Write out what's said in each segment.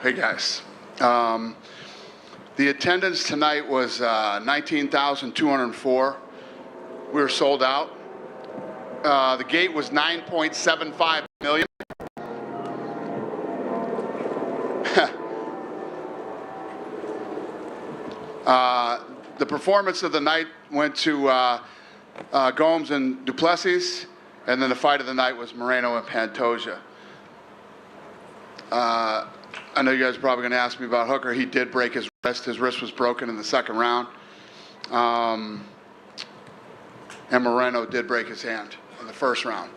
Hey guys, the attendance tonight was 19,204. We were sold out. The gate was 9.75 million. The performance of the night went to Gomes and Duplessis, and then the fight of the night was Moreno and Pantoja. I know you guys are probably going to ask me about Hooker. He did break his wrist. His wrist was broken in the second round. And Moreno did break his hand in the first round.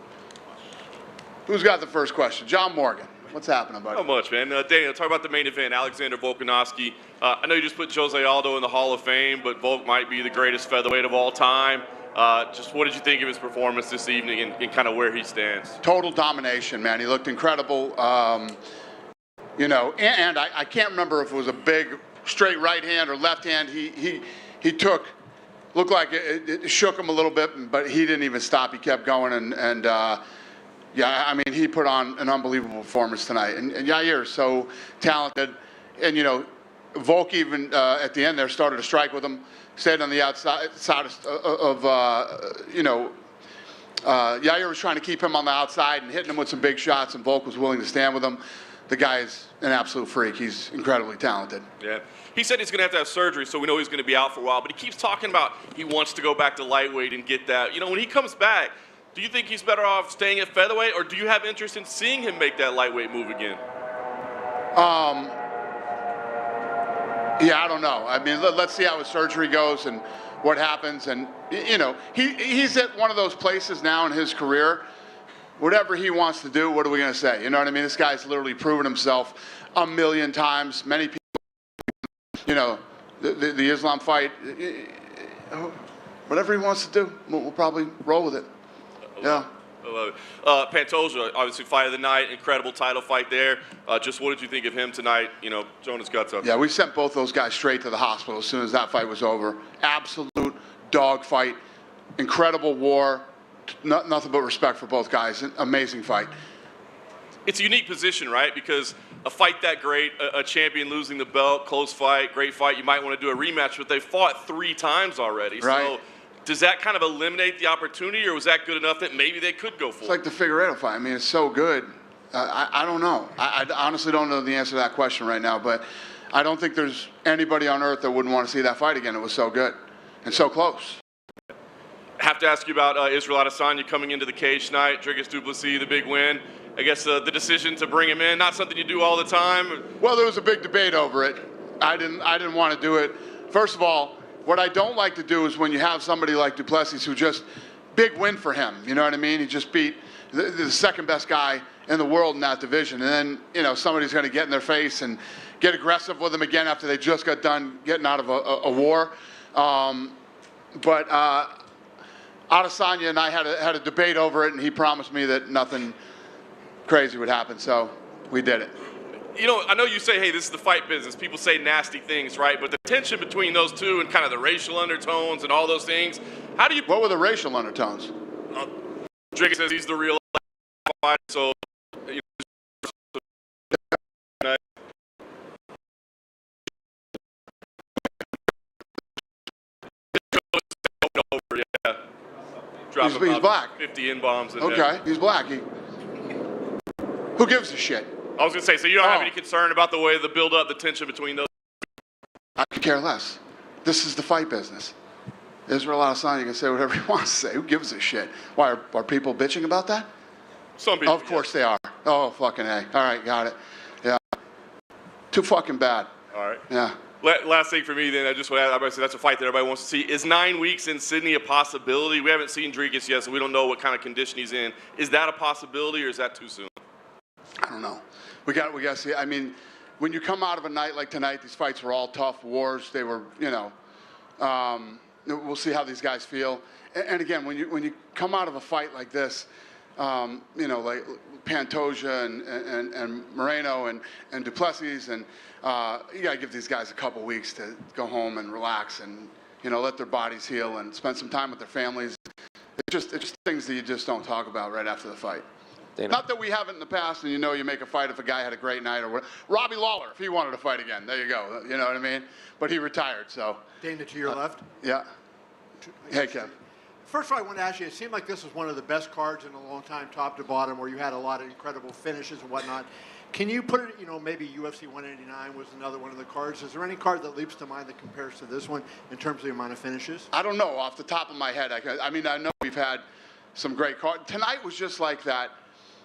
Who's got the first question? John Morgan. What's happening, buddy? Not much, man. Daniel, talk about the main event, Alexander Volkanovski. I know you just put Jose Aldo in the Hall of Fame, but Volk might be the greatest featherweight of all time. Just what did you think of his performance this evening and kind of where he stands? Total domination, man. He looked incredible. You know, and I can't remember if it was a big straight right hand or left hand. He took, looked like it shook him a little bit, but he didn't even stop. He kept going, and yeah, I mean, he put on an unbelievable performance tonight. And Yair is so talented, and you know, Volk even at the end there started to strike with him, stayed on the outside of you know. Yair was trying to keep him on the outside and hitting him with some big shots, and Volk was willing to stand with him. The guy's an absolute freak. He's incredibly talented. Yeah. He said he's going to have surgery, so we know he's going to be out for a while. But he keeps talking about he wants to go back to lightweight and get that. You know, when he comes back, do you think he's better off staying at featherweight, or do you have interest in seeing him make that lightweight move again? Yeah, I don't know. I mean, let's see how his surgery goes and what happens. And, you know, he's at one of those places now in his career. Whatever he wants to do, what are we going to say? You know what I mean? This guy's literally proven himself a million times. Many people, you know, the Islam fight, whatever he wants to do, we'll probably roll with it. Yeah. I love it. Pantoja, obviously fight of the night, incredible title fight there. Just what did you think of him tonight? You know, showing his guts up. Yeah, we sent both those guys straight to the hospital as soon as that fight was over. Absolute dog fight, incredible war. Nothing but respect for both guys. Amazing fight. It's a unique position, right? Because a fight that great, a champion losing the belt, close fight, great fight, you might want to do a rematch, but they fought 3 times already. Right. So does that kind of eliminate the opportunity, or was that good enough that maybe they could go for it? It's like the Figueiredo fight. I mean, it's so good. I don't know. I honestly don't know the answer to that question right now, but I don't think there's anybody on earth that wouldn't want to see that fight again. It was so good and so close. I have to ask you about Israel Adesanya coming into the cage tonight. Dricus du Plessis, the big win. I guess the decision to bring him in, not something you do all the time. Well, there was a big debate over it. I didn't want to do it. First of all, what I don't like to do is when you have somebody like du Plessis who just, big win for him. You know what I mean? He just beat the second best guy in the world in that division. And then, you know, somebody's going to get in their face and get aggressive with him again after they just got done getting out of a war. Adesanya and I had a debate over it, and he promised me that nothing crazy would happen, so we did it. You know, I know you say, hey, this is the fight business. People say nasty things, right? But the tension between those two and kind of the racial undertones and all those things, how do you... What were the racial undertones? Dricus says he's the real fighter, so... You know, yeah. He's black. 50 in-bombs. Okay, he's black. Who gives a shit? I was going to say, so you don't have any concern about the way the build-up, the tension between those? I could care less. This is the fight business. Israel Adesanya can say whatever he wants to say. Who gives a shit? Why, are people bitching about that? Some people. Of course they are. Oh, fucking A. All right, got it. Yeah. Too fucking bad. All right. Yeah. Last thing for me, then, I just want to everybody say that's a fight that everybody wants to see. Is 9 weeks in Sydney a possibility? We haven't seen Dricus yet, so we don't know what kind of condition he's in. Is that a possibility, or is that too soon? I don't know. We got to see. I mean, when you come out of a night like tonight, these fights were all tough wars. They were, you know, we'll see how these guys feel. And again, when you come out of a fight like this, you know, like Pantoja and Moreno and Duplessis, and you got to give these guys a couple weeks to go home and relax and, you know, let their bodies heal and spend some time with their families. It's just things that you just don't talk about right after the fight. Dana. Not that we haven't in the past, and you make a fight if a guy had a great night or what. Robbie Lawler, if he wanted to fight again, there you go. You know what I mean? But he retired, so. Dana, to your left. Yeah. Hey, Kev. First of all, I want to ask you, it seemed like this was one of the best cards in a long time, top to bottom, where you had a lot of incredible finishes and whatnot. Can you put it, maybe UFC 189 was another one of the cards. Is there any card that leaps to mind that compares to this one in terms of the amount of finishes? I don't know off the top of my head. I know we've had some great cards. Tonight was just like that.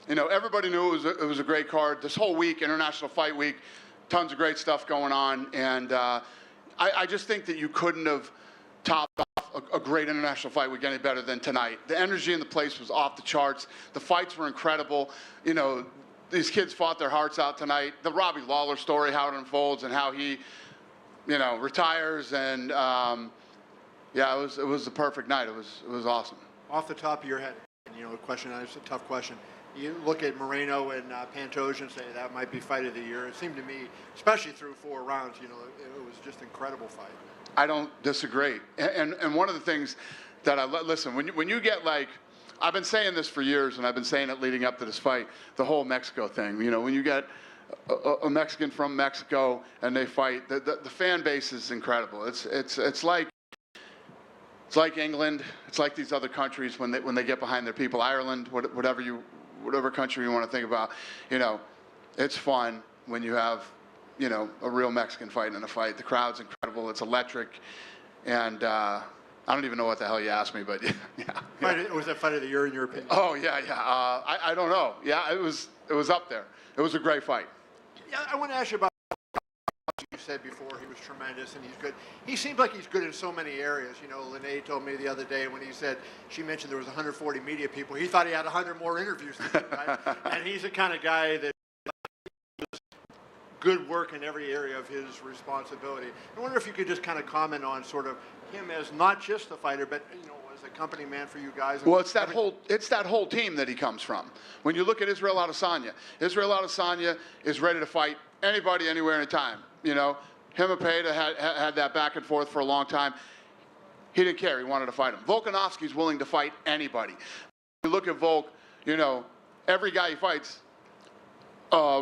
Everybody knew it was a great card. This whole week, International Fight Week, tons of great stuff going on. And I just think that you couldn't have topped off a great International Fight Week any better than tonight. The energy in the place was off the charts. The fights were incredible. These kids fought their hearts out tonight. The Robbie Lawler story, how it unfolds and how he, retires. And, it was the perfect night. It was awesome. Off the top of your head, a question, it's a tough question. You look at Moreno and Pantoja and say that might be fight of the year. It seemed to me, especially through 4 rounds, it was just an incredible fight. I don't disagree. And one of the things that listen, when you get like, I've been saying this for years, and I've been saying it leading up to this fight, the whole Mexico thing. When you get a Mexican from Mexico and they fight, the fan base is incredible. It's like England. It's like these other countries when they get behind their people. Ireland, whatever country you want to think about. It's fun when you have a real Mexican fighting in a fight. The crowd's incredible. It's electric, and I don't even know what the hell you asked me, but yeah. Was that fight of the year in your opinion? Oh yeah. I don't know. Yeah, it was up there. It was a great fight. Yeah, I want to ask you about. You said before he was tremendous and he's good. He seems like he's good in so many areas. Lene told me the other day when she mentioned there was 140 media people. He thought he had 100 more interviews to do, right? And he's the kind of guy that does good work in every area of his responsibility. I wonder if you could just kind of comment on sort of him as not just a fighter, but as a company man for you guys. Well, it's that whole team that he comes from. When you look at Israel Adesanya is ready to fight anybody, anywhere, anytime. Him and Pereira had that back and forth for a long time. He didn't care. He wanted to fight him. Volkanovski's willing to fight anybody. You look at Volk, every guy he fights,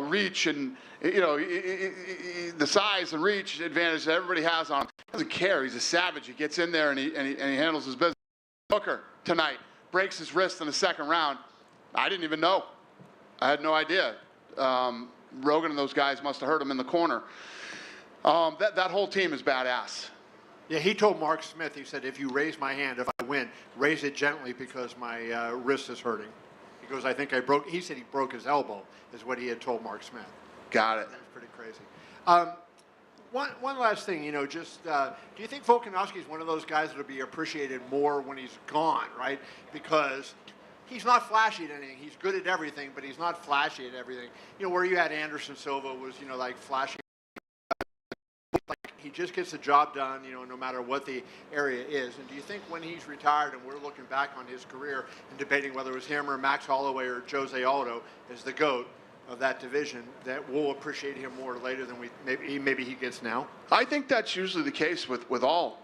reach and, the size and reach advantage that everybody has on him. He doesn't care. He's a savage. He gets in there and he handles his business. Booker tonight breaks his wrist in the 2nd round. I didn't even know. I had no idea. Rogan and those guys must have hurt him in the corner. That whole team is badass. Yeah, he told Mark Smith, he said, if you raise my hand, if I win, raise it gently because my wrist is hurting. He goes, he said he broke his elbow, is what he had told Mark Smith. Got it. That was pretty crazy. One last thing, do you think Volkanovski is one of those guys that will be appreciated more when he's gone, right? Because he's not flashy at anything. He's good at everything, but he's not flashy at everything. Where you had Anderson Silva was, like flashy. Like he just gets the job done, no matter what the area is. And do you think when he's retired and we're looking back on his career and debating whether it was him or Max Holloway or Jose Aldo as the GOAT of that division, that we'll appreciate him more later than maybe he gets now? I think that's usually the case with all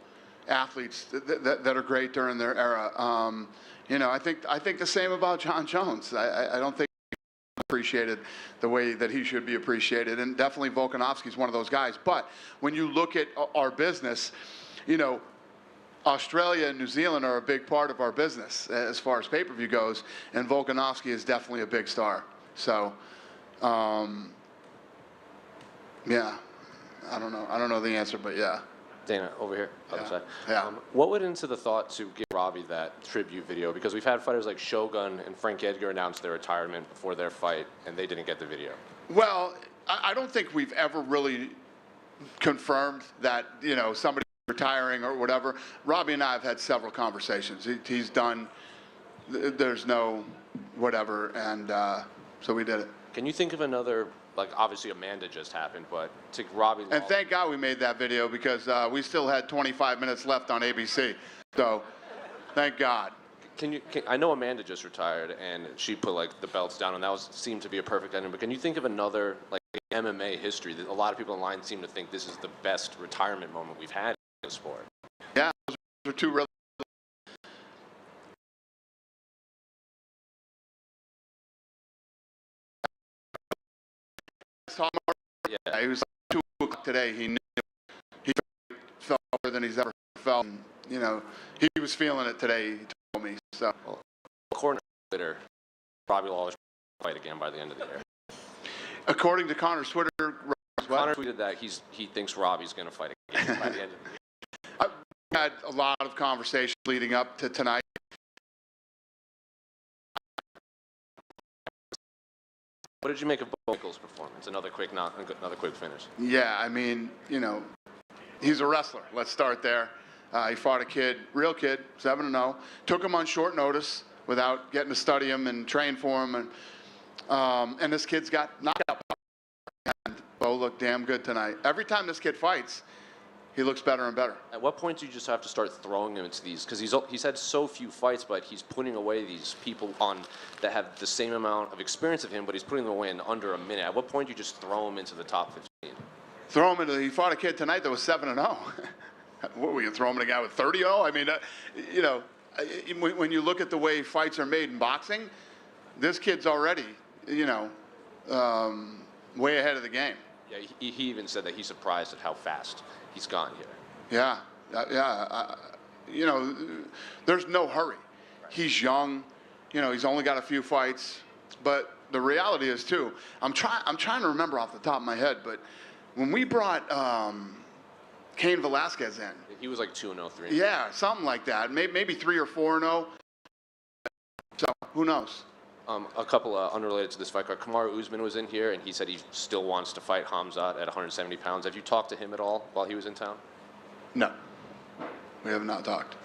athletes that are great during their era. I think the same about John Jones. I don't think he's appreciated the way that he should be appreciated, and definitely Volkanovski's one of those guys. But when you look at our business, Australia and New Zealand are a big part of our business as far as pay-per-view goes, and Volkanovski is definitely a big star. So, yeah, I don't know the answer, but yeah. Dana, over here, other side. Yeah. What went into the thought to give Robbie that tribute video? Because we've had fighters like Shogun and Frank Edgar announce their retirement before their fight, and they didn't get the video. Well, I don't think we've ever really confirmed that, somebody's retiring or whatever. Robbie and I have had several conversations. He's done, there's no whatever, and so we did it. Can you think of another, like obviously Amanda just happened, but to Robbie Lawler. And thank God we made that video because we still had 25 minutes left on ABC. So thank God. I know Amanda just retired and she put like the belts down and that seemed to be a perfect ending, but can you think of another like MMA history that a lot of people online seem to think this is the best retirement moment we've had in the sport? Yeah, those are two really saw him. Yeah. He was like 2 o'clock today. He knew he felt better than he's ever felt. And, you know, he was feeling it today. He told me. So, Well, according to Twitter, Robbie Lawler should fight again by the end of the year. according to Connor's Twitter, Connor tweeted that he thinks Robbie's going to fight again by the end of the year. I've had a lot of conversations leading up to tonight. What did you make of Bokel's performance? Another quick finish. Yeah, I mean, you know, he's a wrestler. Let's start there. He fought a kid, real kid, 7-0. Took him on short notice without getting to study him and train for him. And this kid's got knockout power. And Bo looked damn good tonight. Every time this kid fights, he looks better and better. At what point do you just have to start throwing him into these? Because he's had so few fights, but he's putting away these people that have the same amount of experience of him, but he's putting them away in under a minute. At what point do you just throw him into the top 15? Throw him into. He fought a kid tonight that was 7-0. What were you throw him in a guy with 30-0? I mean, you know, when you look at the way fights are made in boxing, this kid's already, you know, way ahead of the game. Yeah, he even said that he's surprised at how fast he's gone here. Yeah, yeah. You know, there's no hurry. He's young. You know, he's only got a few fights. But the reality is, too, I'm trying to remember off the top of my head, but when we brought Cain Velasquez in. He was like 2-0, 3-0. Yeah, something like that. Maybe 3 or 4-0. So, who knows? A couple unrelated to this fight card. Kamaru Usman was in here, and he said he still wants to fight Hamzat at 170 pounds. Have you talked to him at all while he was in town? No, we have not talked.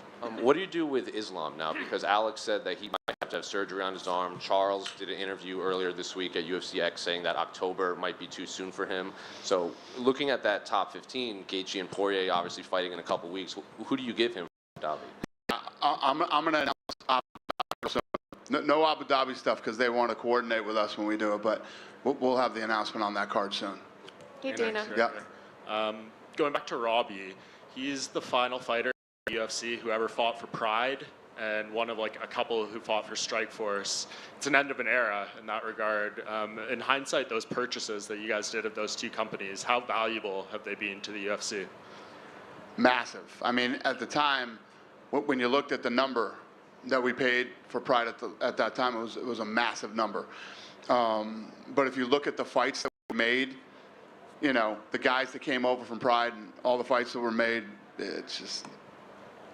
What do you do with Islam now? Because Alex said that he might have to have surgery on his arm. Charles did an interview earlier this week at UFC X saying that October might be too soon for him. So looking at that top 15, Gaethje and Poirier obviously fighting in a couple weeks, who do you give him for Abu Dhabi? I'm going to announce Abu Dhabi soon. No Abu Dhabi stuff because they want to coordinate with us when we do it, but we'll have the announcement on that card soon. Hey, Dana. Yeah. Going back to Robbie, he's the final fighter in the UFC who ever fought for Pride and one of like a couple who fought for Strikeforce. It's an end of an era in that regard. In hindsight, those purchases that you guys did of those two companies, how valuable have they been to the UFC? Massive. I mean, at the time, when you looked at the number that we paid for Pride at that time, it was a massive number. But if you look at the fights that we made, you know, the guys that came over from Pride and all the fights that were made, it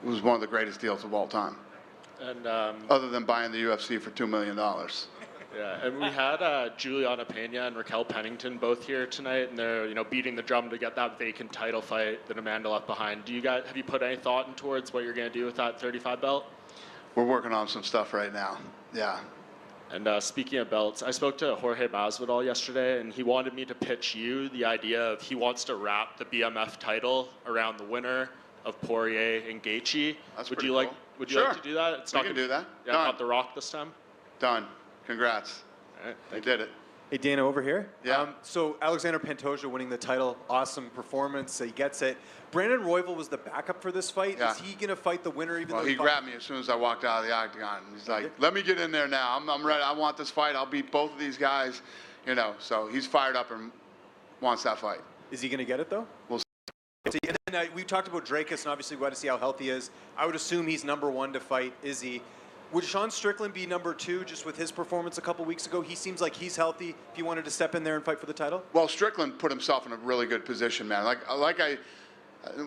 was one of the greatest deals of all time. And other than buying the UFC for $2 million. yeah, and we had Juliana Pena and Raquel Pennington both here tonight, and they're beating the drum to get that vacant title fight that Amanda left behind. Have you put any thought in towards what you're going to do with that 35 belt? We're working on some stuff right now. Yeah. And speaking of belts, I spoke to Jorge Masvidal yesterday, and he wanted me to pitch you the idea of he wants to wrap the BMF title around the winner of Poirier and Gaethje. Would you like to do that? It's we can do that. Yeah, Done. not The Rock this time. Done. Congrats. All right, You did it. Hey, Dana, over here. Yeah. So Alexander Pantoja winning the title, awesome performance. He gets it. Brandon Royval was the backup for this fight. Yeah. Is he going to fight the winner even Well, though he grabbed me as soon as I walked out of the octagon. He's like, let me get in there now. I'm ready. I want this fight. I'll beat both of these guys. You know, so he's fired up and wants that fight. Is he going to get it, though? We'll see. And then we talked about Dracus, and obviously we got to see how healthy he is. I would assume he's number one to fight Izzy. Would Sean Strickland be number two just with his performance a couple weeks ago? He seems like he's healthy if he wanted to step in there and fight for the title. Well, Strickland put himself in a really good position, man.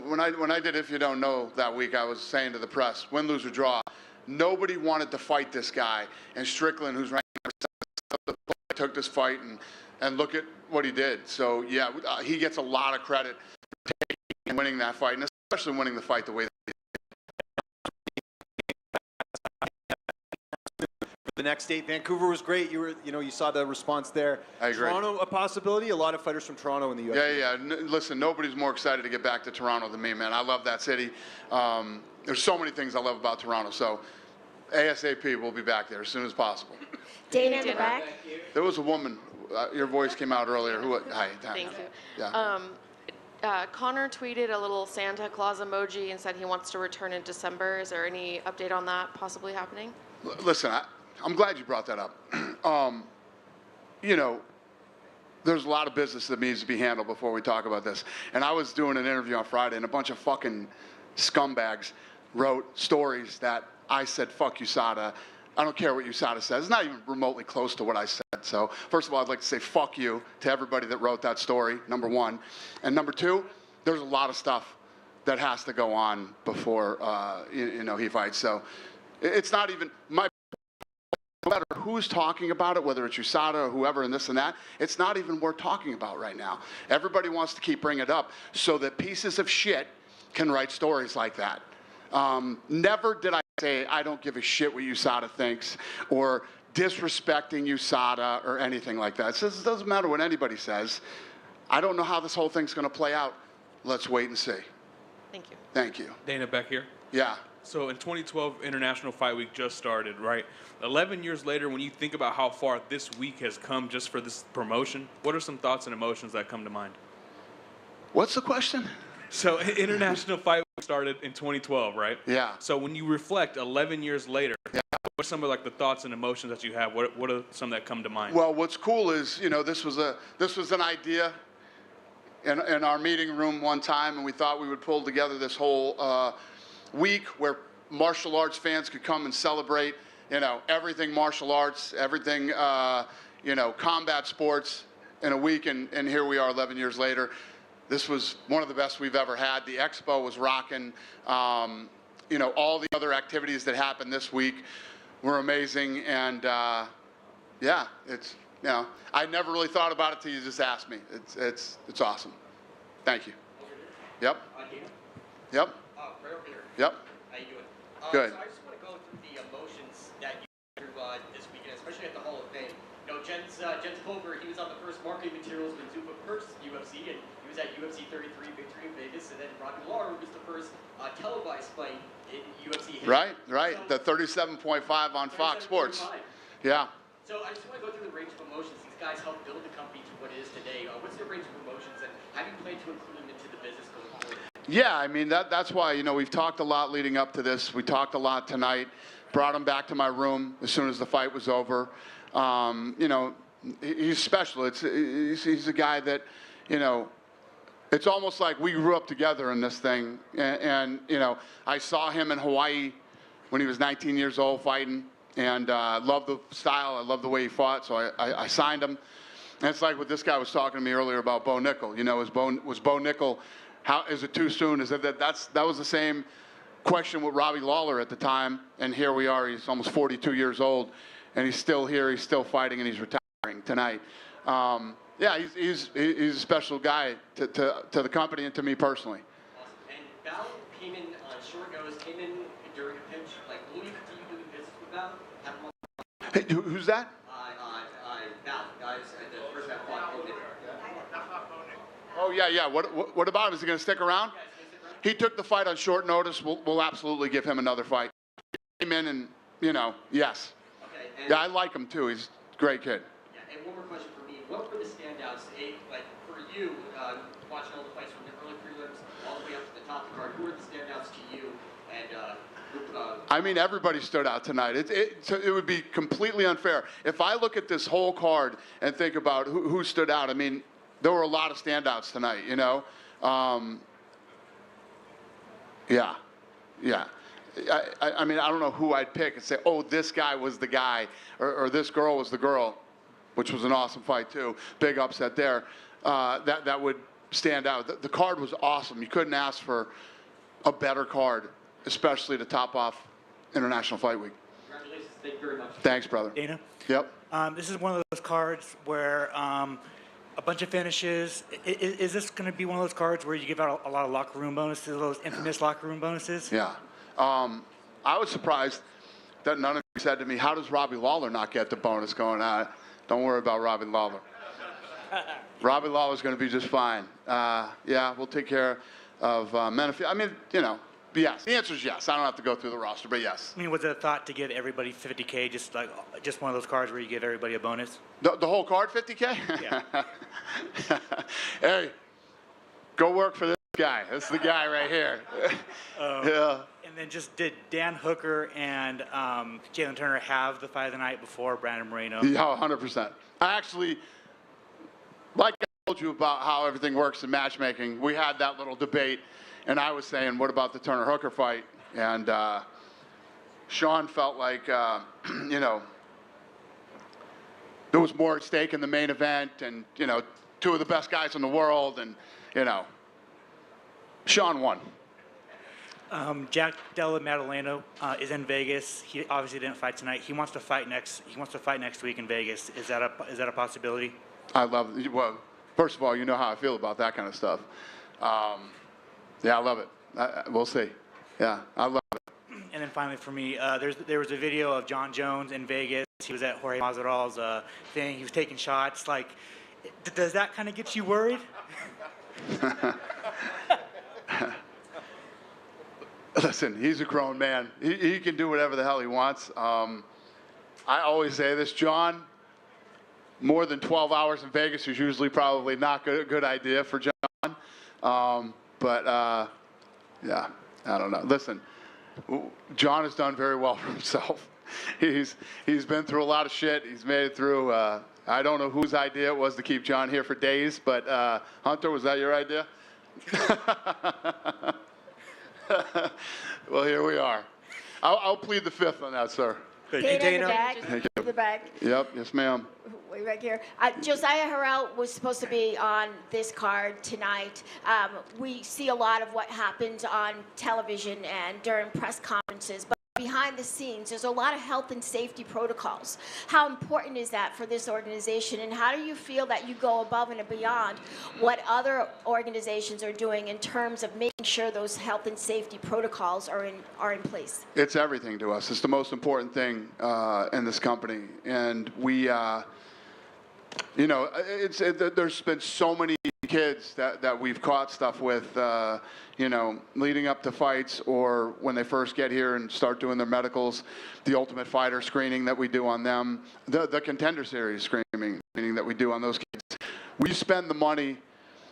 When I did If You Don't Know that week, I was saying to the press, win, lose, or draw, nobody wanted to fight this guy. And Strickland, who's ranked number 7, took this fight, and look at what he did. So, yeah, he gets a lot of credit for taking and winning that fight, and especially winning the fight the way that he did. The next date, Vancouver was great. You saw the response there. I agree. Toronto, a possibility. A lot of fighters from Toronto in the UFC. Yeah. Listen, nobody's more excited to get back to Toronto than me, man. I love that city. There's so many things I love about Toronto. So, ASAP, we'll be back there as soon as possible. Dana in the back. There was a woman. Your voice came out earlier. Hi. Thank you. Yeah. Connor tweeted a little Santa Claus emoji and said he wants to return in December. Is there any update on that possibly happening? Listen, I'm glad you brought that up. there's a lot of business that needs to be handled before we talk about this. And I was doing an interview on Friday, and a bunch of fucking scumbags wrote stories that I said, fuck USADA. I don't care what USADA says. It's not even remotely close to what I said. So first of all, I'd like to say fuck you to everybody that wrote that story, number one. And number two, there's a lot of stuff that has to go on before he fights. So it's not even no matter who's talking about it, whether it's USADA or whoever and this and that, it's not even worth talking about right now. Everybody wants to keep bringing it up so that pieces of shit can write stories like that. Never did I say I don't give a shit what USADA thinks or disrespecting USADA or anything like that. It doesn't matter what anybody says. I don't know how this whole thing's going to play out. Let's wait and see. Thank you. Thank you. Dana Beck here. Yeah. So in 2012, International Fight Week just started, right? 11 years later, when you think about how far this week has come just for this promotion, what are some thoughts and emotions that come to mind? What's the question? So International Fight Week started in 2012, right? Yeah. So when you reflect 11 years later, Yeah. what are some of like the thoughts and emotions that you have? What are some that come to mind? Well, what's cool is, this was an idea in our meeting room one time, and we thought we would pull together this whole week where martial arts fans could come and celebrate, everything martial arts, everything, combat sports in a week, and here we are 11 years later. This was one of the best we've ever had. The expo was rocking. All the other activities that happened this week were amazing, and yeah, it's, I never really thought about it till you just asked me. It's awesome. Thank you. Yep. Yep. Right over here. Yep. How you doing? Good. So I just want to go through the emotions that you went through this weekend, especially at the Hall of Fame. Jens Koger, he was on the first marketing materials when Zuffa purchased UFC, and he was at UFC 33 victory in Vegas, and then Robbie Lawler was the first televised fight in UFC history. Right. So, The 37.5 on Fox Sports. 37.5. Yeah. So I just want to go through the range of emotions. These guys helped build the company to what it is today. What's the range of emotions, and how do you plan to include them into the business going forward? Yeah, I mean, that's why, we've talked a lot leading up to this. We talked a lot tonight. Brought him back to my room as soon as the fight was over. He's special. He's a guy that, it's almost like we grew up together in this thing. And I saw him in Hawaii when he was 19 years old fighting, and loved the style. I loved the way he fought, so I signed him. And it's like what this guy was talking to me earlier about Bo Nickel. Was Bo Nickel, how is it too soon? That was the same question with Robbie Lawler at the time, and here we are. He's almost 42 years old, and he's still here. He's still fighting, and he's retiring tonight. Yeah, he's a special guy to the company and to me personally. Awesome. And Val came in on short notice, came in during a pinch. Like, will you continue doing business with Val? Have him on. Hey, who's that? Val, guys, the first that fought Bo Nickel. Oh yeah. What about him? Is he going to stick around? Yeah, is he gonna stick around? He took the fight on short notice. We'll absolutely give him another fight. He came in and yes. Okay. And Yeah, I like him too. He's a great kid. Yeah, and one more question for me. What were the standouts, like for you, watching all the fights from the early prelims all the way up to the top of the card? Who were the standouts to you? And I mean, everybody stood out tonight. It would be completely unfair. If I look at this whole card and think about who stood out, I mean, there were a lot of standouts tonight, Yeah. I mean, I don't know who I'd pick and say, oh, this guy was the guy, or this girl was the girl, which was an awesome fight too. Big upset there. That would stand out. The card was awesome. You couldn't ask for a better card, especially to top off International Fight Week. congratulations. Thank you very much. Thanks, brother. Dana, Yep. this is one of those cards where a bunch of finishes. Is this going to be one of those cards where you give out a lot of locker room bonuses, those infamous locker room bonuses? Yeah. I was surprised that none of you said to me, how does Robbie Lawler not get the bonus going on? Don't worry about Robbie Lawler. Robbie Lawler's going to be just fine. Yeah, we'll take care of Menifee. I mean, yes. The answer is yes. I don't have to go through the roster, but yes. I mean, was it a thought to give everybody 50K, just one of those cards where you give everybody a bonus? The whole card, 50K? Yeah. Hey, go work for this guy. This is the guy right here. Yeah. And then just did Dan Hooker and Jalen Turner have the fight of the night before Brandon Moreno? Yeah, 100%. I actually like I told you about how everything works in matchmaking, we had that little debate, and I was saying, what about the Turner Hooker fight? And Sean felt like, you know, there was more at stake in the main event, and, you know, two of the best guys in the world, and, you know, Sean won. Jack Della Maddaleno is in Vegas. He obviously didn't fight tonight. He wants to fight next. He wants to fight next week in Vegas. Is that a possibility? I love it. Well, first of all, you know how I feel about that kind of stuff. Yeah, I love it. We'll see. Yeah, I love it. And then finally for me, there was a video of John Jones in Vegas. He was at Jorge Masvidal's thing. He was taking shots. Like, does that kind of get you worried? Listen, he's a grown man. He can do whatever the hell he wants. I always say this, John, more than 12 hours in Vegas is usually probably not a good idea for John. Yeah, I don't know. Listen, John has done very well for himself. He's been through a lot of shit. He's made it through. I don't know whose idea it was to keep John here for days, but Hunter, was that your idea? Well, here we are. I'll plead the fifth on that, sir. Thank you, Dana. Thank you. The back. Yep, yes, ma'am. Way back here. Josiah Harrell was supposed to be on this card tonight. We see a lot of what happens on television and during press conferences, but behind the scenes, there's a lot of health and safety protocols. How important is that for this organization, and how do you feel that you go above and beyond what other organizations are doing in terms of making sure those health and safety protocols are in place? It's everything to us. It's the most important thing in this company, and we, you know, there's been so many kids that we've caught stuff with, you know, leading up to fights or when they first get here and start doing their medicals, the Ultimate Fighter screening that we do on them, the Contender Series screening that we do on those kids. We spend the money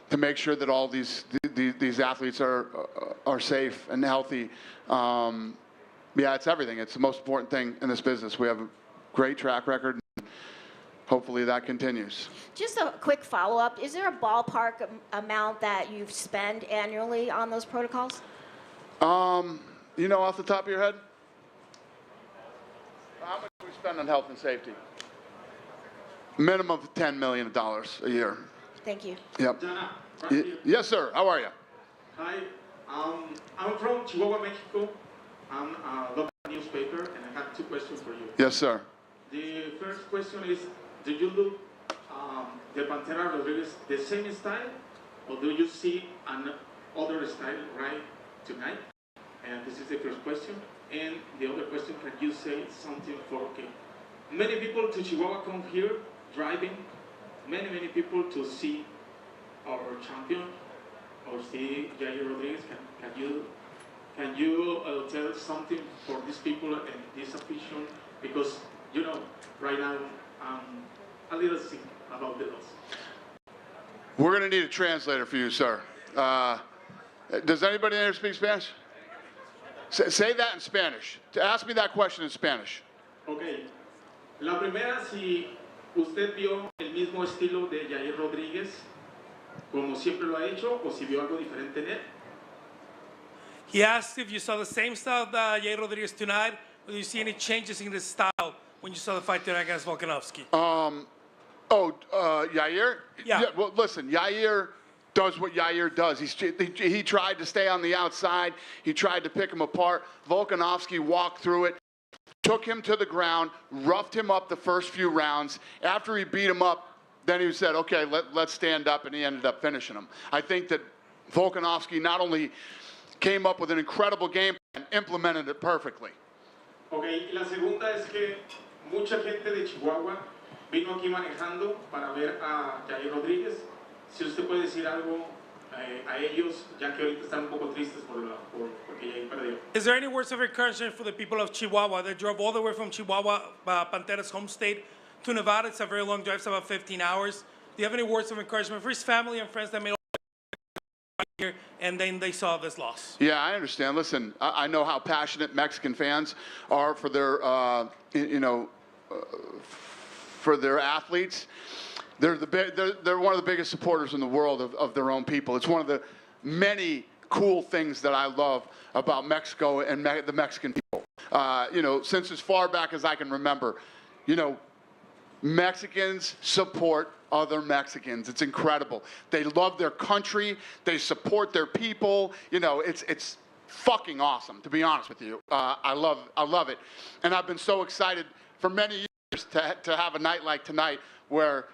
to make sure that all these athletes are safe and healthy. Yeah, it's everything. It's the most important thing in this business. We have a great track record. Hopefully that continues. Just a quick follow-up. Is there a ballpark amount that you've spent annually on those protocols? You know, off the top of your head? How much do we spend on health and safety? Minimum of $10 million a year. Thank you. Yep. Dana, Yes, sir. How are you? Hi, I'm from Chihuahua, Mexico. I'm a local newspaper, and I have two questions for you. Yes, sir. The first question is, do you look the Pantera Rodriguez the same style, or do you see another style right tonight? And this is the first question. And the other question, can you say something for, okay, many people to Chihuahua come here driving, many people to see our champion or see Jair Rodriguez. Can you tell something for these people and this afición? Because, you know, right now I'm a little sick about the loss. We're going to need a translator for you, sir. Does anybody here speak Spanish? Say that in Spanish. Ask me that question in Spanish. Okay. La primera, si usted vio el mismo estilo de Jair Rodríguez, como siempre lo ha hecho, o si vio algo diferente en él. He asked if you saw the same style of Jair Rodriguez tonight, or do you see any changes in the style when you saw the fight tonight against Volkanovski? Yair? Yeah. Well, listen, Yair does what Yair does. He tried to stay on the outside. He tried to pick him apart. Volkanovski walked through it, took him to the ground, roughed him up the first few rounds. After he beat him up, then he said, okay, let's stand up, and he ended up finishing him. I think that Volkanovski not only came up with an incredible game and implemented it perfectly. Okay, y la segunda es que mucha gente de Chihuahua vino aquí manejando para ver a Jair Rodríguez. Si usted puede decir algo a ellos, ya que ahorita están un poco tristes porque Jair perdió. Is there any words of encouragement for the people of Chihuahua that drove all the way from Chihuahua, Pantera's home state, to Nevada? It's a very long drive, it's about 15 hours. Do you have any words of encouragement for his family and friends that made here and then they saw this loss? Yeah, I understand. Listen, I know how passionate Mexican fans are for their, for their athletes. they're one of the biggest supporters in the world of their own people. It's one of the many cool things that I love about Mexico and the Mexican people. You know, since as far back as I can remember, you know, Mexicans support other Mexicans. It's incredible. They love their country. They support their people. You know, it's fucking awesome, to be honest with you. I love it. And I've been so excited for many years to have a night like tonight where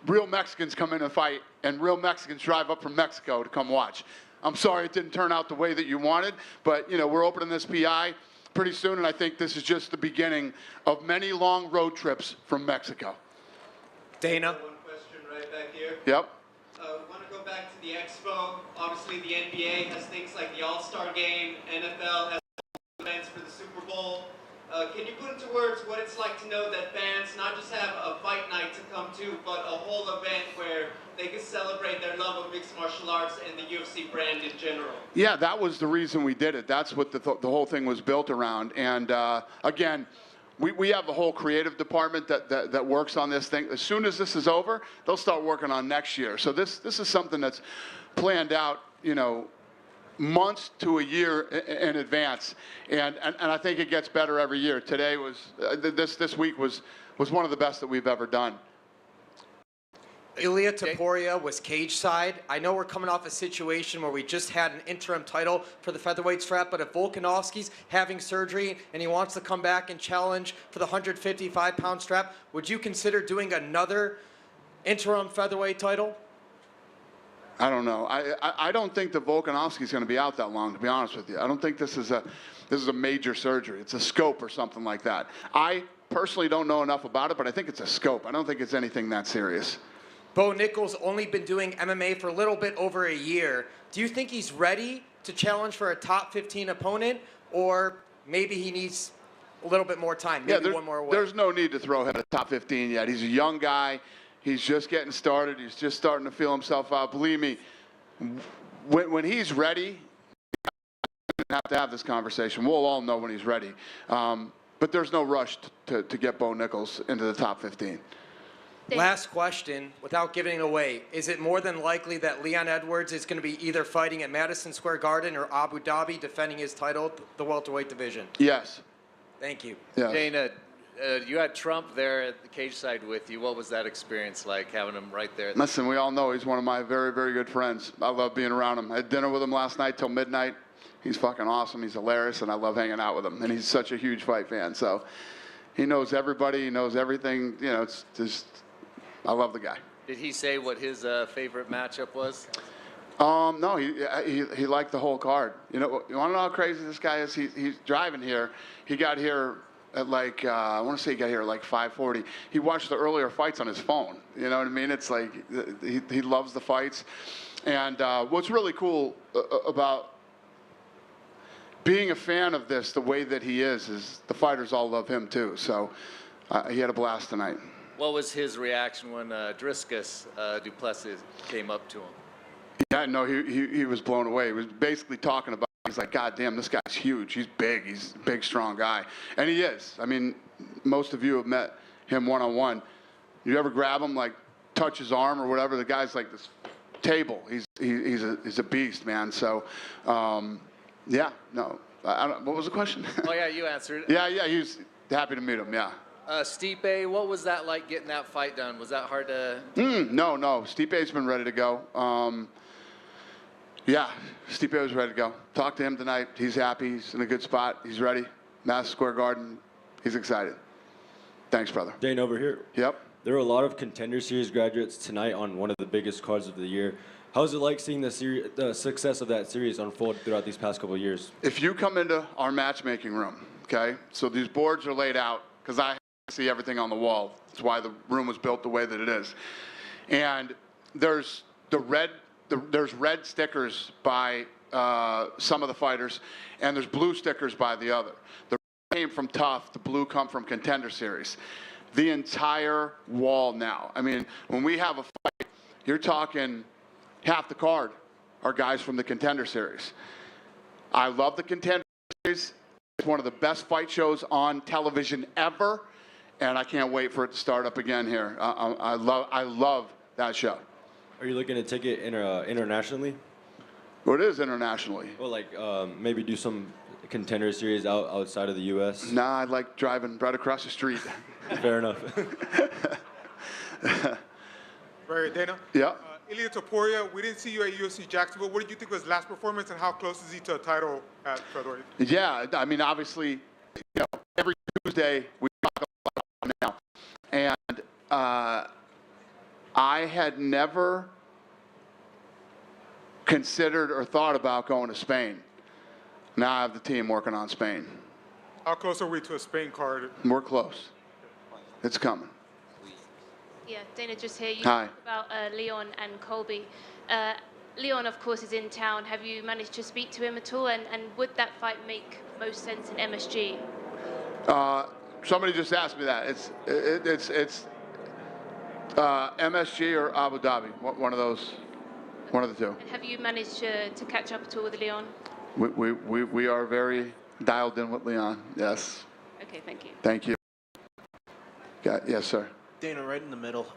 real Mexicans come in and fight and real Mexicans drive up from Mexico to come watch. I'm sorry it didn't turn out the way that you wanted, but, you know, we're opening this PI pretty soon, and I think this is just the beginning of many long road trips from Mexico. Dana? One question right back here. Yep. Want to go back to the Expo. Obviously, the NBA has things like the All-Star Game. NFL has events for the Super Bowl. Can you put into words what it's like to know that fans not just have a fight night to come to, but a whole event where they can celebrate their love of mixed martial arts and the UFC brand in general? Yeah, that was the reason we did it. That's what the whole thing was built around. And again, we have a whole creative department that works on this thing. As soon as this is over, they'll start working on next year. So this is something that's planned out, you know, months to a year in advance, and I think it gets better every year. Today was this week was one of the best that we've ever done. Ilya Topuria was cage side. I know we're coming off a situation where we just had an interim title for the featherweight strap, but if Volkanovski's having surgery and he wants to come back and challenge for the 155-pound strap, would you consider doing another interim featherweight title? I don't know. I don't think that Volkanovski's going to be out that long, to be honest with you. I don't think this is a major surgery. It's a scope or something like that. I personally don't know enough about it, but I think it's a scope. I don't think it's anything that serious. Bo Nickal's only been doing MMA for a little bit over a year. Do you think he's ready to challenge for a top 15 opponent, or maybe he needs a little bit more time, maybe one more away? There's no need to throw him at top 15 yet. He's a young guy. He's just getting started. He's just starting to feel himself out. Believe me, when he's ready, we have to have this conversation. We'll all know when he's ready. But there's no rush to get Bo Nickal into the top 15. Last question, without giving it away. Is it more than likely that Leon Edwards is going to be either fighting at Madison Square Garden or Abu Dhabi defending his title, the welterweight division? Yes. Thank you. Yes. Dana, you had Trump there at the cage side with you. What was that experience like, having him right there? Listen, we all know he's one of my very, very good friends. I love being around him. I had dinner with him last night till midnight. He's fucking awesome. He's hilarious, and I love hanging out with him. And he's such a huge fight fan. So he knows everybody. He knows everything. You know, it's just, I love the guy. Did he say what his favorite matchup was? No, he liked the whole card. You know, you want to know how crazy this guy is? He's driving here. He got here at like, I want to say he got here at like 5:40. He watched the earlier fights on his phone. You know what I mean? It's like he loves the fights. And what's really cool about being a fan of this, the way that he is the fighters all love him too. So he had a blast tonight. What was his reaction when Driscus Duplessis came up to him? Yeah, no, he was blown away. He was basically talking about, he's like, God damn, this guy's huge. He's big. He's a big, strong guy. And he is. I mean, most of you have met him one-on-one. You ever grab him, like, touch his arm or whatever? The guy's like this table. He's a beast, man. So, yeah, no. What was the question? Oh, yeah, you answered. Yeah, he was happy to meet him, yeah. Stipe, what was that like getting that fight done? Was that hard to... No. Stipe's been ready to go. Yeah, Stipe was ready to go. Talked to him tonight. He's happy. He's in a good spot. He's ready. Madison Square Garden. He's excited. Thanks, brother. Dane, over here. Yep. There were a lot of Contender Series graduates tonight on one of the biggest cards of the year. How's it like seeing the success of that series unfold throughout these past couple of years? If you come into our matchmaking room, okay, so these boards are laid out because I see everything on the wall. That's why the room was built the way that it is. And there's there's red stickers by some of the fighters, and there's blue stickers by the other. The red came from Tough, the blue come from Contender Series. The entire wall now. I mean, when we have a fight, you're talking half the card are guys from the Contender Series. I love the Contender Series. It's one of the best fight shows on television ever. and I can't wait for it to start up again here. I love that show. Are you looking to take it internationally? Well, it is internationally. Or like maybe do some contender series outside of the U.S.? Nah, I like driving right across the street. Fair enough. Right, Dana? Yeah. Ilia Topuria, we didn't see you at UFC Jacksonville. What did you think was his last performance, and how close is he to a title at featherweight? Yeah, I mean, obviously, every Tuesday we talk about him now. And I had never considered or thought about going to Spain. Now I have the team working on Spain. How close are we to a Spain card? We're close. It's coming. Yeah, Dana, just here. You Hi. talked about Leon and Colby. Leon, of course, is in town. Have you managed to speak to him at all? And would that fight make most sense in MSG? Somebody just asked me that. It's MSG or Abu Dhabi. One of those. One of the two. And have you managed to catch up at all with Leon? We are very dialed in with Leon. Yes. Okay, thank you. Thank you. Yes, sir. Dana, right in the middle.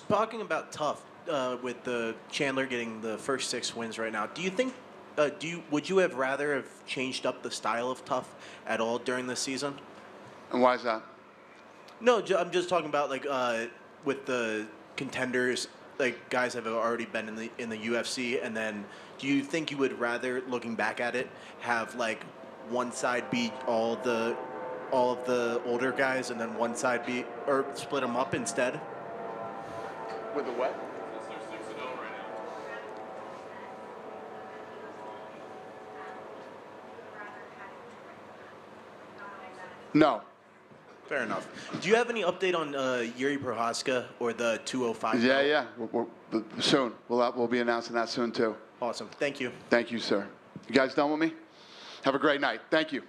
Talking about tough with the Chandler getting the first 6 wins right now. Do you think? Would you have rather have changed up the style of tough at all during the season? And why is that? No, I'm just talking about like with the contenders, like guys have already been in the UFC, and then do you think you would rather, looking back at it, have like one side beat all of the older guys and then one side beat, or split them up instead? With the what? No. Fair enough. Do you have any update on Yuri Prohaska or the 205? Yeah. Soon. We'll be announcing that soon too. Awesome. Thank you. Thank you, sir. You guys done with me? Have a great night. Thank you.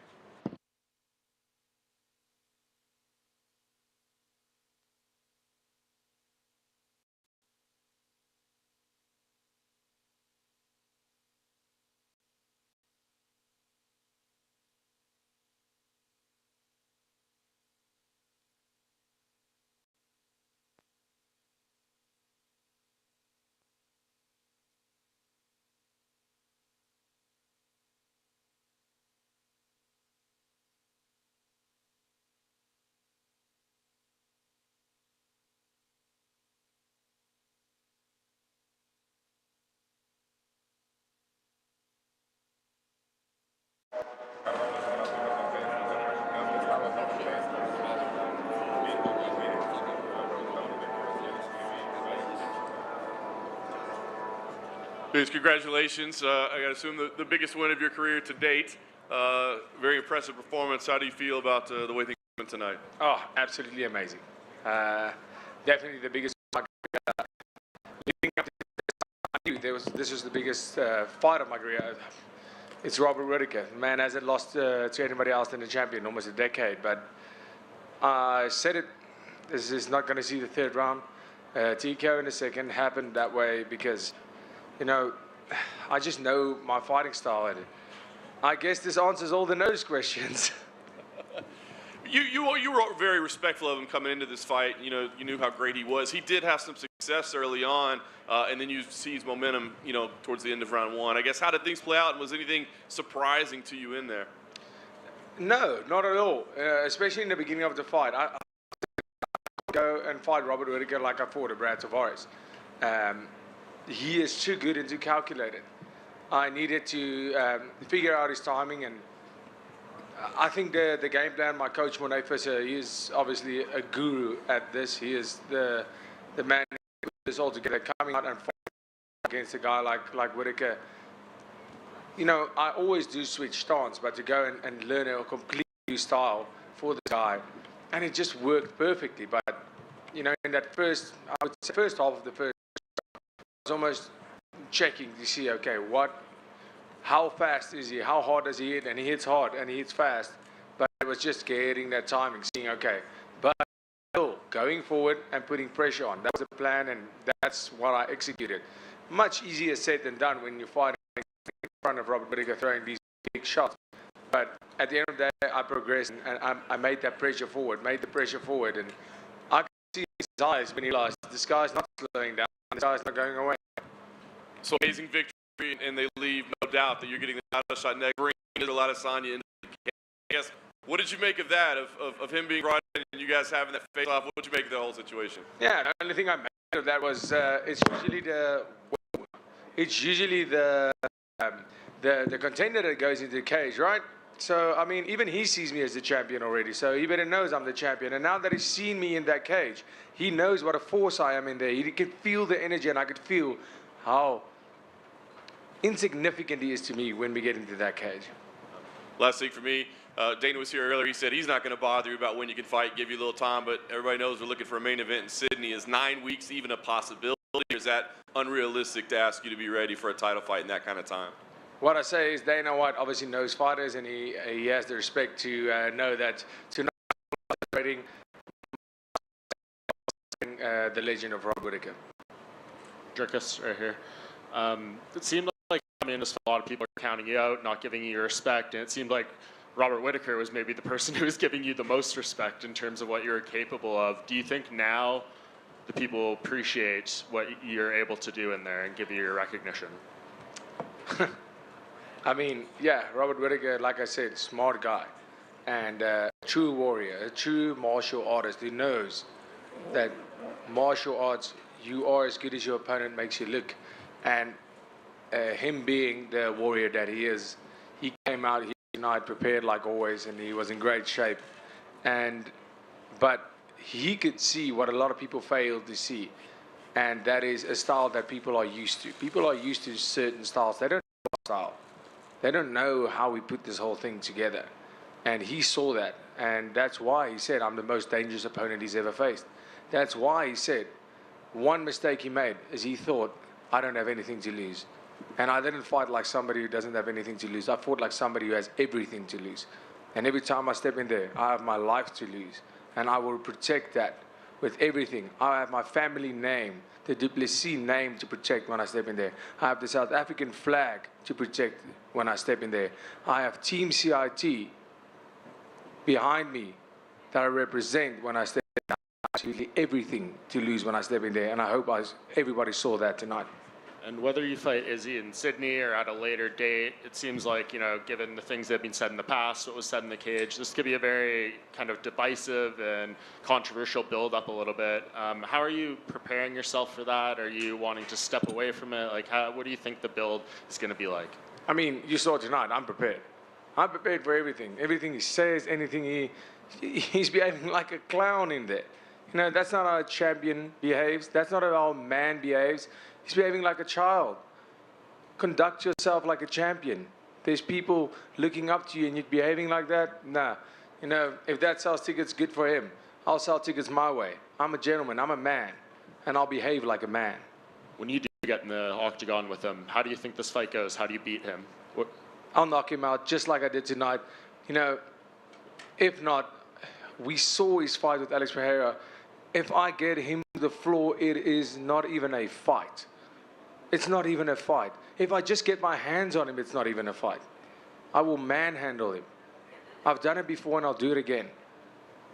Please, congratulations. I got to assume the biggest win of your career to date. Very impressive performance. How do you feel about the way things went tonight? Oh, absolutely amazing. Definitely the biggest. Leading up to this was the biggest fight of my career. It's Robert Whittaker. The man hasn't lost to anybody else than the champion almost a decade. But I said it. This is not going to see the third round. TKO in the second happened that way because, you know, I just know my fighting style. And I guess this answers all the nose questions. You were very respectful of him coming into this fight. You know, you knew how great he was. He did have some success early on, and then you seized momentum, you know, towards the end of round one. I guess, how did things play out, and was anything surprising to you in there? No, not at all. Especially in the beginning of the fight. I go and fight Robert Whittaker like I fought a Brad Tavares. He is too good and too calculated. I needed to figure out his timing, and I think the game plan, my coach Monet Fisser, he is obviously a guru at this. He is the man who put this all together, coming out and fighting against a guy like Whittaker. You know, I always do switch stance, but to go and learn a completely new style for the guy, and it just worked perfectly. But you know, in that first half of the first, I was almost checking to see, okay, how fast is he? How hard does he hit? And he hits hard and he hits fast. But it was just getting that timing, seeing, okay. But still, going forward and putting pressure on. That was the plan, and that's what I executed. Much easier said than done when you fight in front of Robert Whittaker throwing these big shots. But at the end of the day, I progressed and I made that pressure forward, and I could see his eyes when he realized this guy's not slowing down, this guy's not going away. So amazing victory, and they leave, no doubt that you're getting the title shot next. Bringing a lot of Sonya into the game. I guess, what did you make of that, of him being brought in and you guys having that face-off? What did you make of the whole situation? Yeah, the only thing I made of that was it's usually the contender that goes into the cage, right? So, I mean, even he sees me as the champion already, so he better knows I'm the champion. And now that he's seen me in that cage, he knows what a force I am in there. He could feel the energy, and I could feel how insignificant he is to me when we get into that cage. Last thing for me, Dana was here earlier. He said he's not going to bother you about when you can fight, give you a little time, but everybody knows we're looking for a main event in Sydney. Is 9 weeks even a possibility, or is that unrealistic to ask you to be ready for a title fight in that kind of time? What I say is Dana White obviously knows fighters, and he has the respect to know that tonight celebrating the legend of Rob Whittaker. Drickus right here. It seemed like, I mean, just a lot of people are counting you out, not giving you your respect, and it seemed like Robert Whittaker was maybe the person who was giving you the most respect in terms of what you're capable of. Do you think now the people appreciate what you're able to do in there and give you your recognition? I mean, yeah, Robert Whittaker, like I said, smart guy, and a true warrior, a true martial artist who knows that martial arts, you are as good as your opponent makes you look. And him being the warrior that he is, he came out here tonight prepared like always, and he was in great shape. But he could see what a lot of people fail to see, and that is a style that people are used to. People are used to certain styles. They don't know our style. They don't know how we put this whole thing together. And he saw that. And that's why he said, I'm the most dangerous opponent he's ever faced. That's why he said, one mistake he made is he thought, I don't have anything to lose. And I didn't fight like somebody who doesn't have anything to lose. I fought like somebody who has everything to lose. And every time I step in there, I have my life to lose. And I will protect that with everything. I have my family name, the Du Plessis name to protect when I step in there. I have the South African flag to protect when I step in there. I have Team CIT behind me that I represent when I step in there. I have absolutely everything to lose when I step in there, and I hope everybody saw that tonight. And whether you fight Izzy in Sydney or at a later date, it seems like, you know, given the things that have been said in the past, what was said in the cage, this could be a very kind of divisive and controversial build-up a little bit. How are you preparing yourself for that? Are you wanting to step away from it? Like, what do you think the build is going to be like? I mean, you saw tonight, I'm prepared. I'm prepared for everything. Everything he says, anything he's behaving like a clown in there. You know, that's not how a champion behaves. That's not how a man behaves. He's behaving like a child. Conduct yourself like a champion. There's people looking up to you and you're behaving like that? Nah. You know, if that sells tickets, good for him. I'll sell tickets my way. I'm a gentleman. I'm a man. And I'll behave like a man. When you do get in the octagon with him, how do you think this fight goes? How do you beat him? I'll knock him out just like I did tonight. You know, if not, we saw his fight with Alex Pereira. If I get him to the floor, it is not even a fight. It's not even a fight. If I just get my hands on him, it's not even a fight. I will manhandle him. I've done it before and I'll do it again.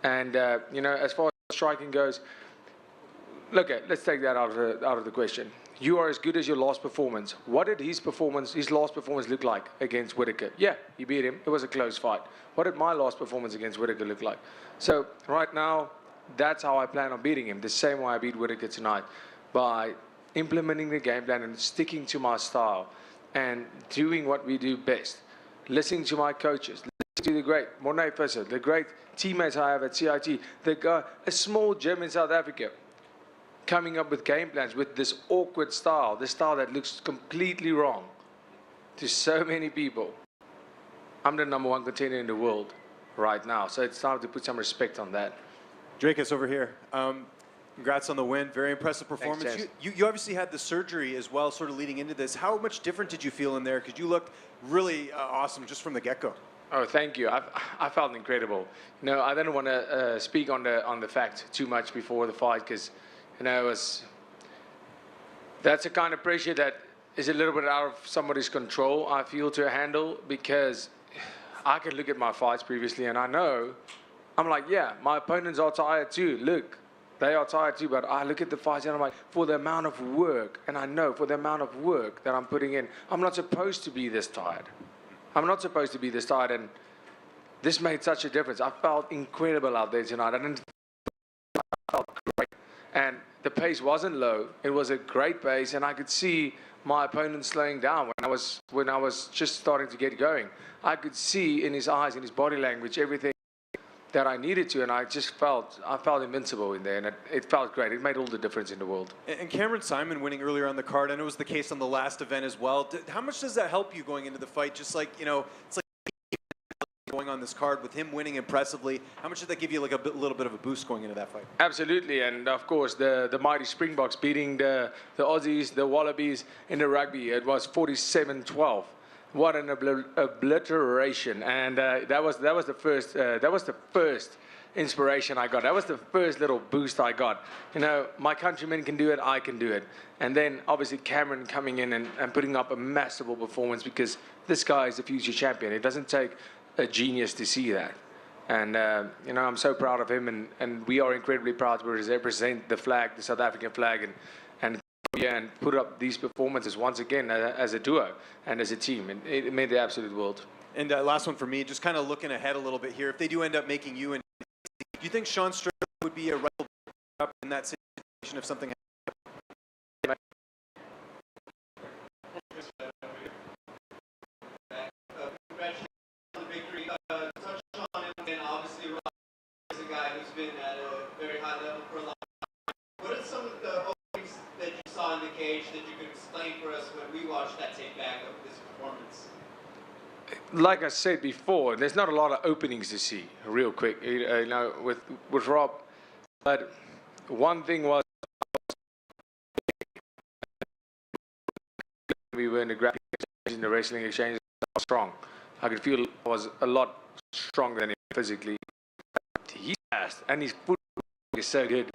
And, you know, as far as striking goes, look, let's take that out of the question. You are as good as your last performance. What did his last performance look like against Whittaker? Yeah, he beat him. It was a close fight. What did my last performance against Whittaker look like? So right now, that's how I plan on beating him, the same way I beat Whittaker tonight, by implementing the game plan and sticking to my style and doing what we do best. Listening to my coaches, listening to the great Mornay Visser, the great teammates I have at CIT, a small gym in South Africa, coming up with game plans with this awkward style, this style that looks completely wrong to so many people. I'm the #1 contender in the world right now, so it's time to put some respect on that. Dracus over here. Congrats on the win. Very impressive performance. Thanks, you obviously had the surgery as well, sort of leading into this. How much different did you feel in there? Because you looked really awesome just from the get-go. Oh, thank you. I felt incredible. You know, I didn't want to speak on the fact too much before the fight because, you know, that's a kind of pressure that is a little bit out of somebody's control, I feel, to handle, because I can look at my fights previously and I know, I'm like, yeah, my opponents are tired too. Look, they are tired too, but I look at the fights and I'm like, for the amount of work, and I know for the amount of work that I'm putting in, I'm not supposed to be this tired. I'm not supposed to be this tired, and this made such a difference. I felt incredible out there tonight. I felt great. And the pace wasn't low. It was a great pace, and I could see my opponent slowing down when I was just starting to get going. I could see in his eyes, in his body language, everything that I needed to, and I felt invincible in there, and it felt great. It made all the difference in the world. And Cameron Simon winning earlier on the card, and it was the case on the last event as well. How much does that help you going into the fight? Just like, you know, it's like going on this card with him winning impressively. How much did that give you like a little bit of a boost going into that fight? Absolutely, and of course the mighty Springboks beating the Aussies, the Wallabies in the rugby. It was 47-12. What an obliteration! And that was the first inspiration I got. That was the first little boost I got. You know, my countrymen can do it, I can do it. And then obviously Cameron coming in and putting up a masterful performance, because this guy is the future champion. It doesn't take a genius to see that. And you know, I'm so proud of him, and we are incredibly proud to represent the flag, the South African flag, and put up these performances once again as a duo and as a team. And it made the absolute world. And last one for me, just kind of looking ahead a little bit here. If they do end up making you, do you think Sean Strickland would be a rival in that situation if something happened? Congratulations on the victory. Touch on him, and obviously Rob is a guy who's been at a very high level for a long time. What are some of the openings that you saw in the cage that you could explain for us when we watched that tape back of this performance? Like I said before, there's not a lot of openings to see real quick, you know, with Rob. But one thing was, we were in the grappling exchange, in the wrestling exchange, I was strong. I could feel I was a lot stronger than him physically. He's fast, and his footwork is so good.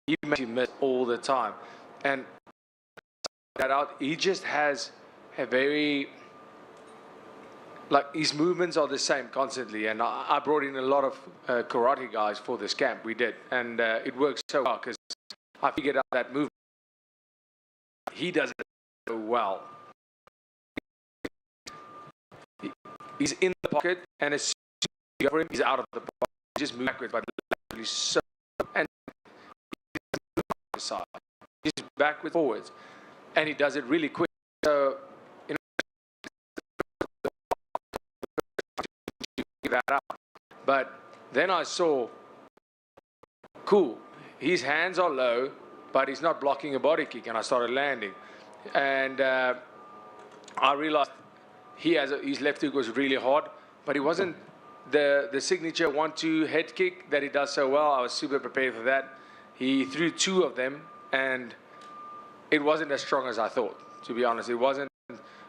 He makes you miss all the time. And that out, he just has a very, like, his movements are the same constantly. And I brought in a lot of karate guys for this camp. We did. And it works so well because I figured out that movement. He does it so well. He's in the pocket, and as soon as you go for him, he's out of the pocket. He just moves backwards, but he's so, and side. He's backwards, forwards, and he does it really quick. So, you know, that out. But then I saw, cool, his hands are low, but he's not blocking a body kick, and I started landing, and I realized his left hook was really hard, but it wasn't the signature 1-2 head kick that he does so well. I was super prepared for that. He threw 2 of them, and it wasn't as strong as I thought, to be honest. It wasn't,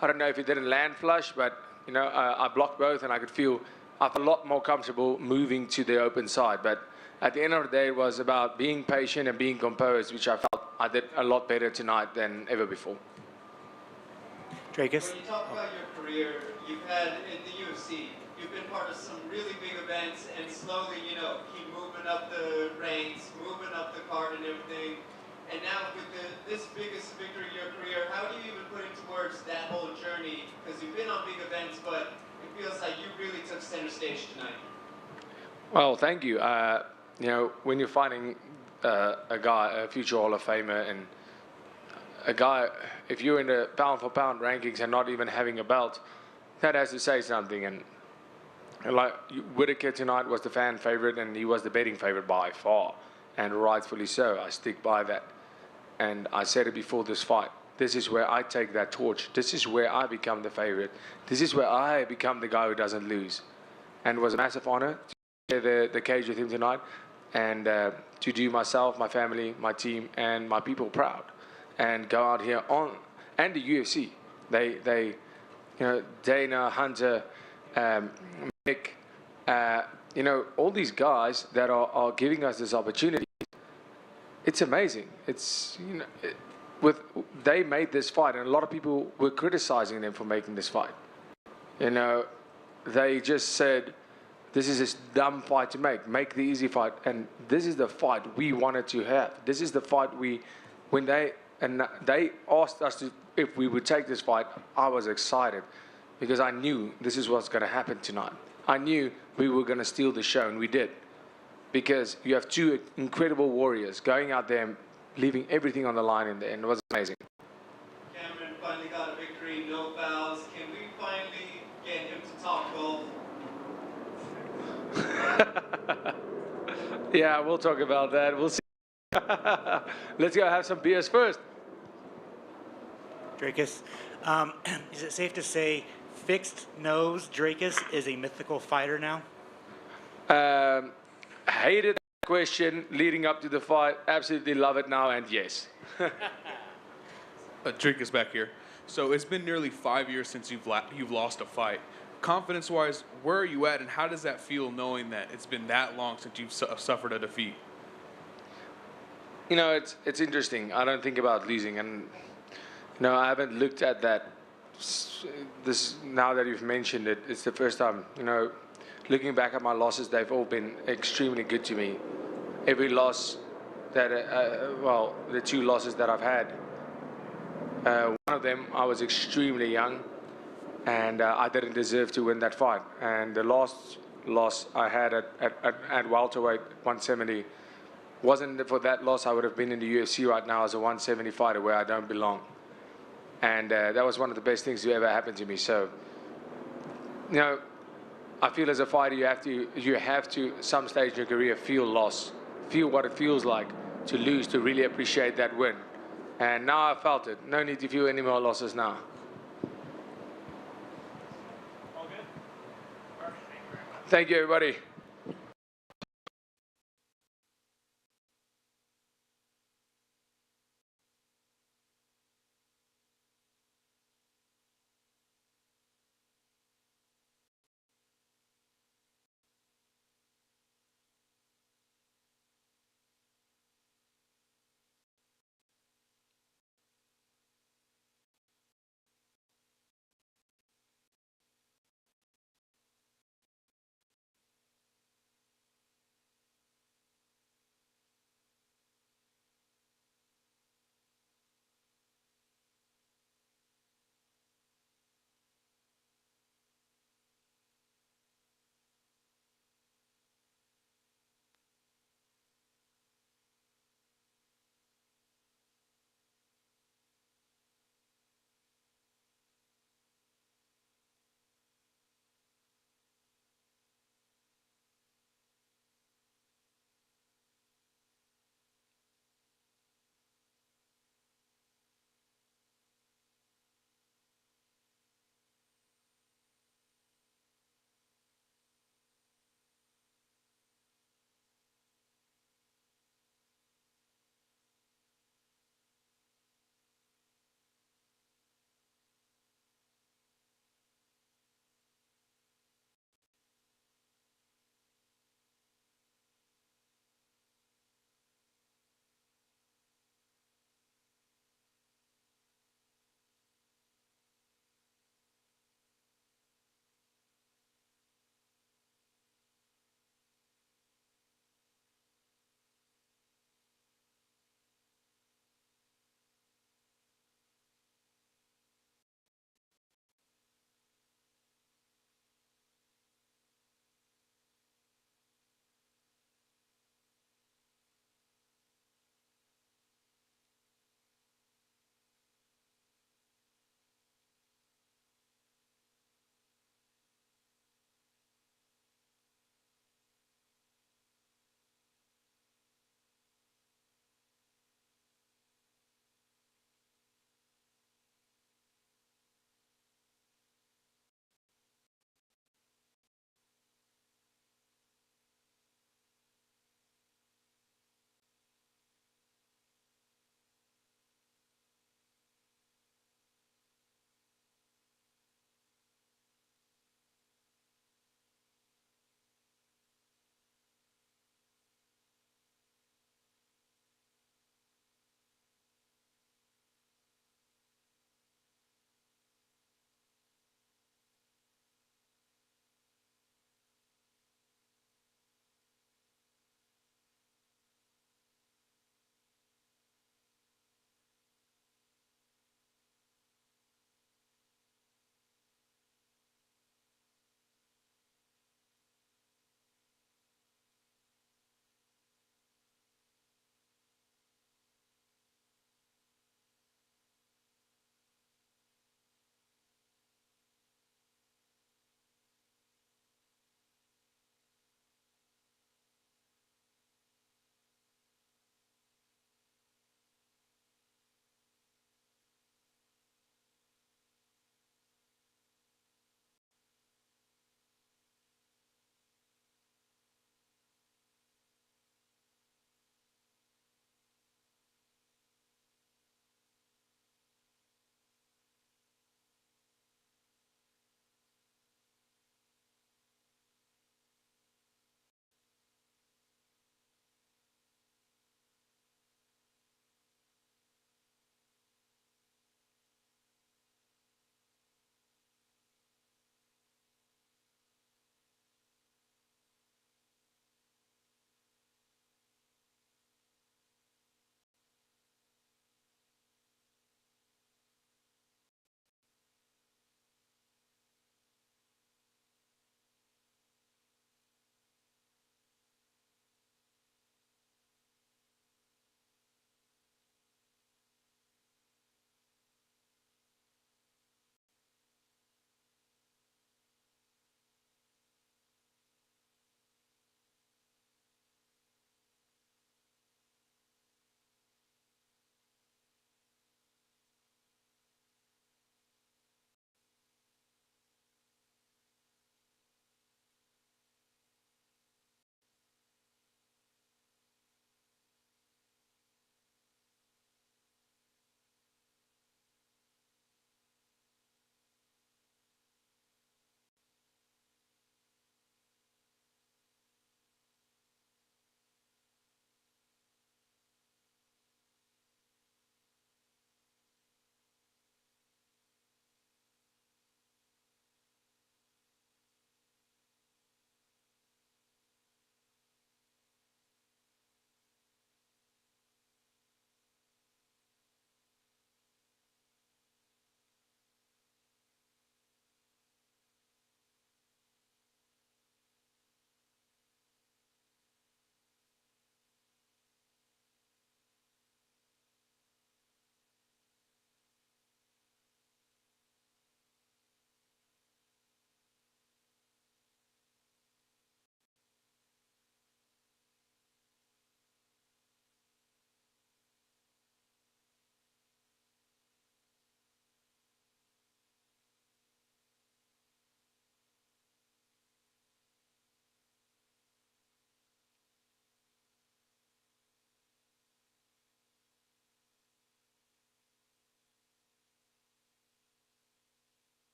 I don't know if it didn't land flush, but you know, I blocked both, and I felt a lot more comfortable moving to the open side. But at the end of the day, it was about being patient and being composed, which I felt I did a lot better tonight than ever before. Dracus? When you talk about your career, you've had in the UFC, you've been part of some really big events, and slowly, you know, keep moving up the ranks, moving up the card and everything. And now with this biggest victory in your career, how do you even put into words that whole journey? Because you've been on big events, but it feels like you really took center stage tonight. Well, thank you. You know, when you're fighting a guy, a future Hall of Famer, and a guy, if you're in the pound-for-pound rankings and not even having a belt, that has to say something. And like Whittaker tonight was the fan favorite, and he was the betting favorite by far, and rightfully so. I stick by that. And I said it before this fight. This is where I take that torch. This is where I become the favorite. This is where I become the guy who doesn't lose. And it was a massive honor to share the cage with him tonight, and to do myself, my family, my team, and my people proud, and go out here and the UFC. They, you know, Dana, Hunter, Mick, you know, all these guys that are giving us this opportunity. It's amazing. It's, you know, they made this fight, and a lot of people were criticizing them for making this fight. You know, they just said, this is a dumb fight to make the easy fight. And this is the fight we wanted to have. This is the fight when they asked us if we would take this fight, I was excited because I knew this is what's going to happen tonight. I knew we were going to steal the show, and we did. Because you have two incredible warriors going out there and leaving everything on the line in there, and it was amazing. Cameron finally got a victory, no fouls. Can we finally get him to talk golf? Yeah, we'll talk about that. We'll see. Let's go have some beers first. Dracus, is it safe to say fixed nose Dracus is a mythical fighter now? Hated that question leading up to the fight. Absolutely love it now, and yes. Dracus back here. So it's been nearly 5 years since you've lost a fight. Confidence-wise, where are you at, and how does that feel knowing that it's been that long since you've suffered a defeat? You know, it's interesting. I don't think about losing, and I haven't looked at that. This now that you've mentioned it, it's the first time. Looking back at my losses, they've all been extremely good to me. Every loss that, the two losses that I've had, one of them I was extremely young, and I didn't deserve to win that fight. And the last loss I had at welterweight 170, wasn't for that loss I would have been in the UFC right now as a 170 fighter where I don't belong. And that was one of the best things to ever happen to me. So, I feel as a fighter you have to some stage in your career feel loss, feel what it feels like to lose, to really appreciate that win. And now I felt it. No need to feel any more losses now. Thank you, everybody.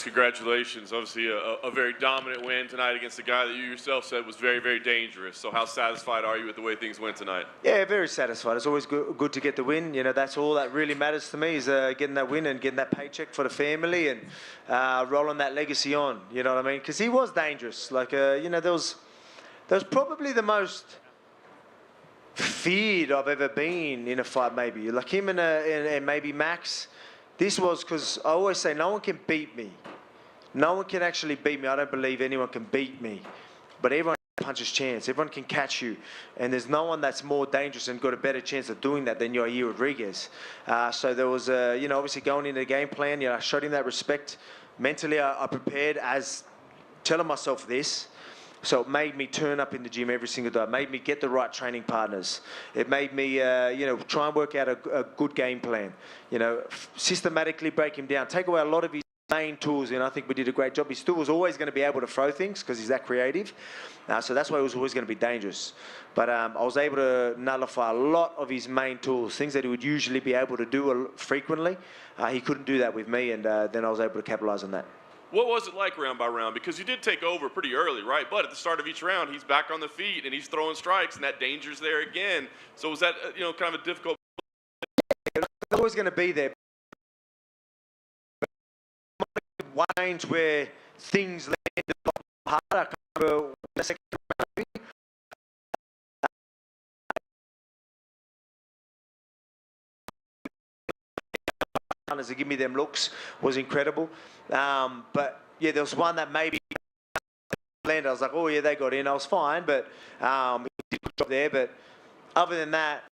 Congratulations. Obviously, a very dominant win tonight against a guy that you yourself said was very, very dangerous. So how satisfied are you with the way things went tonight? Yeah, very satisfied. It's always good to get the win. You know, that's all that really matters to me is getting that win and getting that paycheck for the family and rolling that legacy on. You know what I mean? Because he was dangerous. Like, you know, there was probably the most feared I've ever been in a fight, maybe. Like him and maybe Max. This was because I always say no one can beat me. No one can actually beat me. I don't believe anyone can beat me. But everyone has a puncher's chance. Everyone can catch you. And there's no one that's more dangerous and got a better chance of doing that than Yair Rodriguez. So there was, you know, obviously going into the game plan, you know, I showed him that respect. Mentally, I prepared as telling myself this. So it made me turn up in the gym every single day. It made me get the right training partners. It made me, you know, try and work out a good game plan. You know, systematically break him down. Take away a lot of his main tools, and I think we did a great job. He still was always going to be able to throw things because he's that creative. So that's why he was always going to be dangerous. But I was able to nullify a lot of his main tools, things that he would usually be able to do frequently. He couldn't do that with me, and then I was able to capitalize on that. What was it like round by round? Because you did take over pretty early, right? But at the start of each round, he's back on the feet and he's throwing strikes, and that danger's there again. So was that, you know, kind of a difficult? It's always going to be there. Range where things land harder. The second round to give me them looks was incredible. But yeah, there was one that maybe landed. I was like, oh yeah, they got in. I was fine, but he did a good job there. But other than that,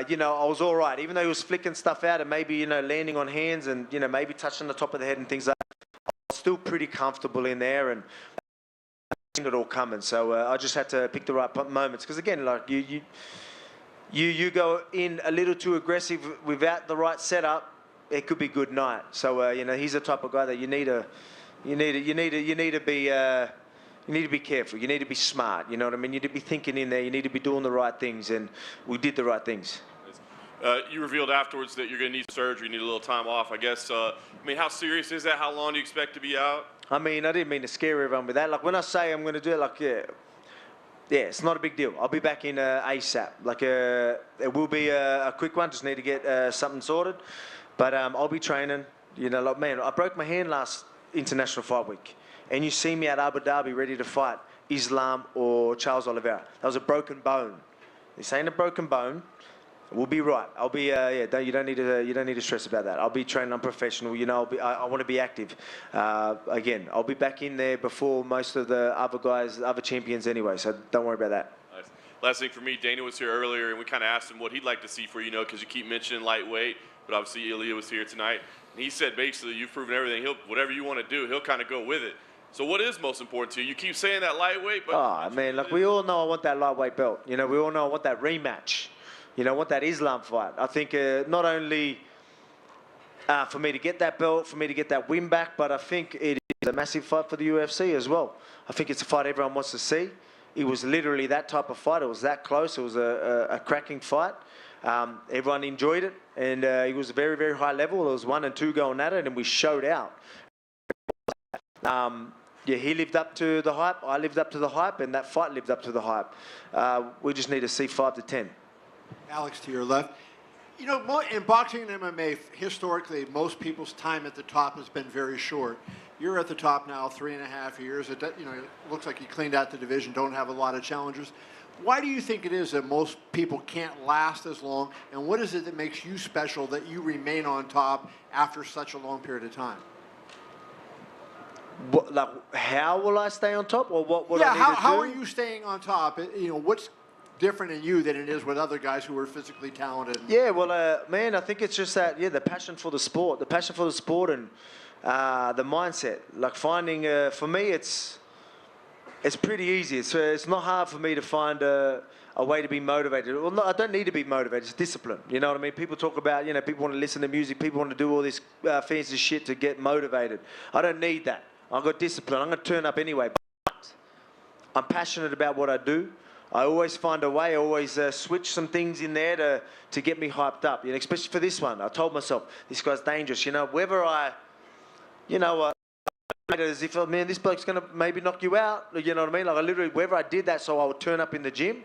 you know, I was all right. Even though he was flicking stuff out and maybe, you know, landing on hands and, you know, maybe touching the top of the head and things like that, I was still pretty comfortable in there and seen it all coming. So I just had to pick the right moments. Because again, like you go in a little too aggressive without the right setup, it could be good night. So you know, he's the type of guy that you need to be careful. You need to be smart. You know what I mean? You need to be thinking in there. You need to be doing the right things, and we did the right things. You revealed afterwards that you're going to need surgery, need a little time off. I guess. I mean, how serious is that? How long do you expect to be out? I mean, I didn't mean to scare everyone with that. Like when I say I'm going to do it, like yeah, it's not a big deal. I'll be back in ASAP. Like it will be a quick one. Just need to get something sorted. But I'll be training. You know, like man, I broke my hand last International Fight Week, and you see me at Abu Dhabi ready to fight Islam or Charles Oliveira. That was a broken bone. This ain't a broken bone. We'll be right. I'll be yeah. You don't need to stress about that. I'll be training. I'm professional. You know, I want to be active. Again, I'll be back in there before most of the other guys, other champions anyway. So don't worry about that. Nice. Last thing for me, Dana was here earlier, and we kind of asked him what he'd like to see for you know, because you keep mentioning lightweight, but obviously Ilya was here tonight, and he said basically you've proven everything. Whatever you want to do, he'll kind of go with it. So what is most important to you? You keep saying that lightweight, but oh man, look, we all know I want that lightweight belt. You know, we all know I want that rematch. You know, I want that Islam fight. I think not only for me to get that belt, for me to get that win back, but I think it is a massive fight for the UFC as well. I think it's a fight everyone wants to see. It was literally that type of fight. It was that close. It was a cracking fight. Everyone enjoyed it, and it was a very, very high level. There was 1 and 2 going at it, and we showed out. Yeah, he lived up to the hype. I lived up to the hype, and that fight lived up to the hype. We just need to see 5 to 10. Alex, to your left. You know, in boxing and MMA, historically, most people's time at the top has been very short. You're at the top now 3.5 years. It looks like you cleaned out the division, don't have a lot of challengers. Why do you think it is that most people can't last as long, and what is it that makes you special that you remain on top after such a long period of time? What, like, how will I stay on top, or what yeah, I need to do? How are you staying on top? You know, what's different in you than it is with other guys who are physically talented? Yeah, well, man, I think it's just that, yeah, the passion for the sport, and the mindset. Like finding, for me, it's pretty easy. It's not hard for me to find a way to be motivated. Well, no, I don't need to be motivated. It's discipline. You know what I mean? People talk about, you know, people want to listen to music. People want to do all this fancy shit to get motivated. I don't need that. I've got discipline. I'm going to turn up anyway. But I'm passionate about what I do. I always find a way. I always switch some things in there to get me hyped up. You know, especially for this one. I told myself, this guy's dangerous. You know, whether I you know what? As if, man, this bloke's going to maybe knock you out. You know what I mean? Like, I literally, whether I did that so I would turn up in the gym,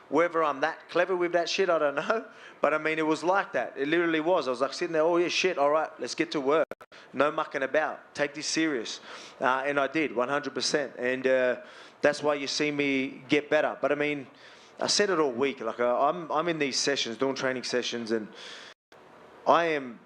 whether I'm that clever with that shit, I don't know. But I mean, it was like that. It literally was. I was like sitting there, oh yeah, shit, all right, let's get to work. No mucking about. Take this serious. And I did, 100%. And that's why you see me get better. But I mean, I said it all week. Like, I'm in these sessions, doing training sessions, and I am,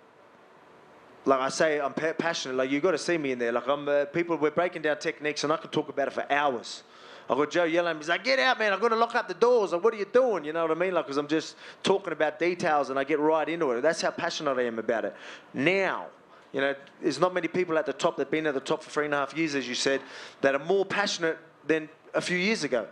like I say, I'm passionate. Like, you got to see me in there. Like, we're breaking down techniques, and I could talk about it for hours. I got Joe yelling at me. He's like, get out, man. I've got to lock up the doors. Like, what are you doing? You know what I mean? Like, because I'm just talking about details, and I get right into it. That's how passionate I am about it. Now, you know, there's not many people at the top that have been at the top for 3.5 years, as you said, that are more passionate than a few years ago.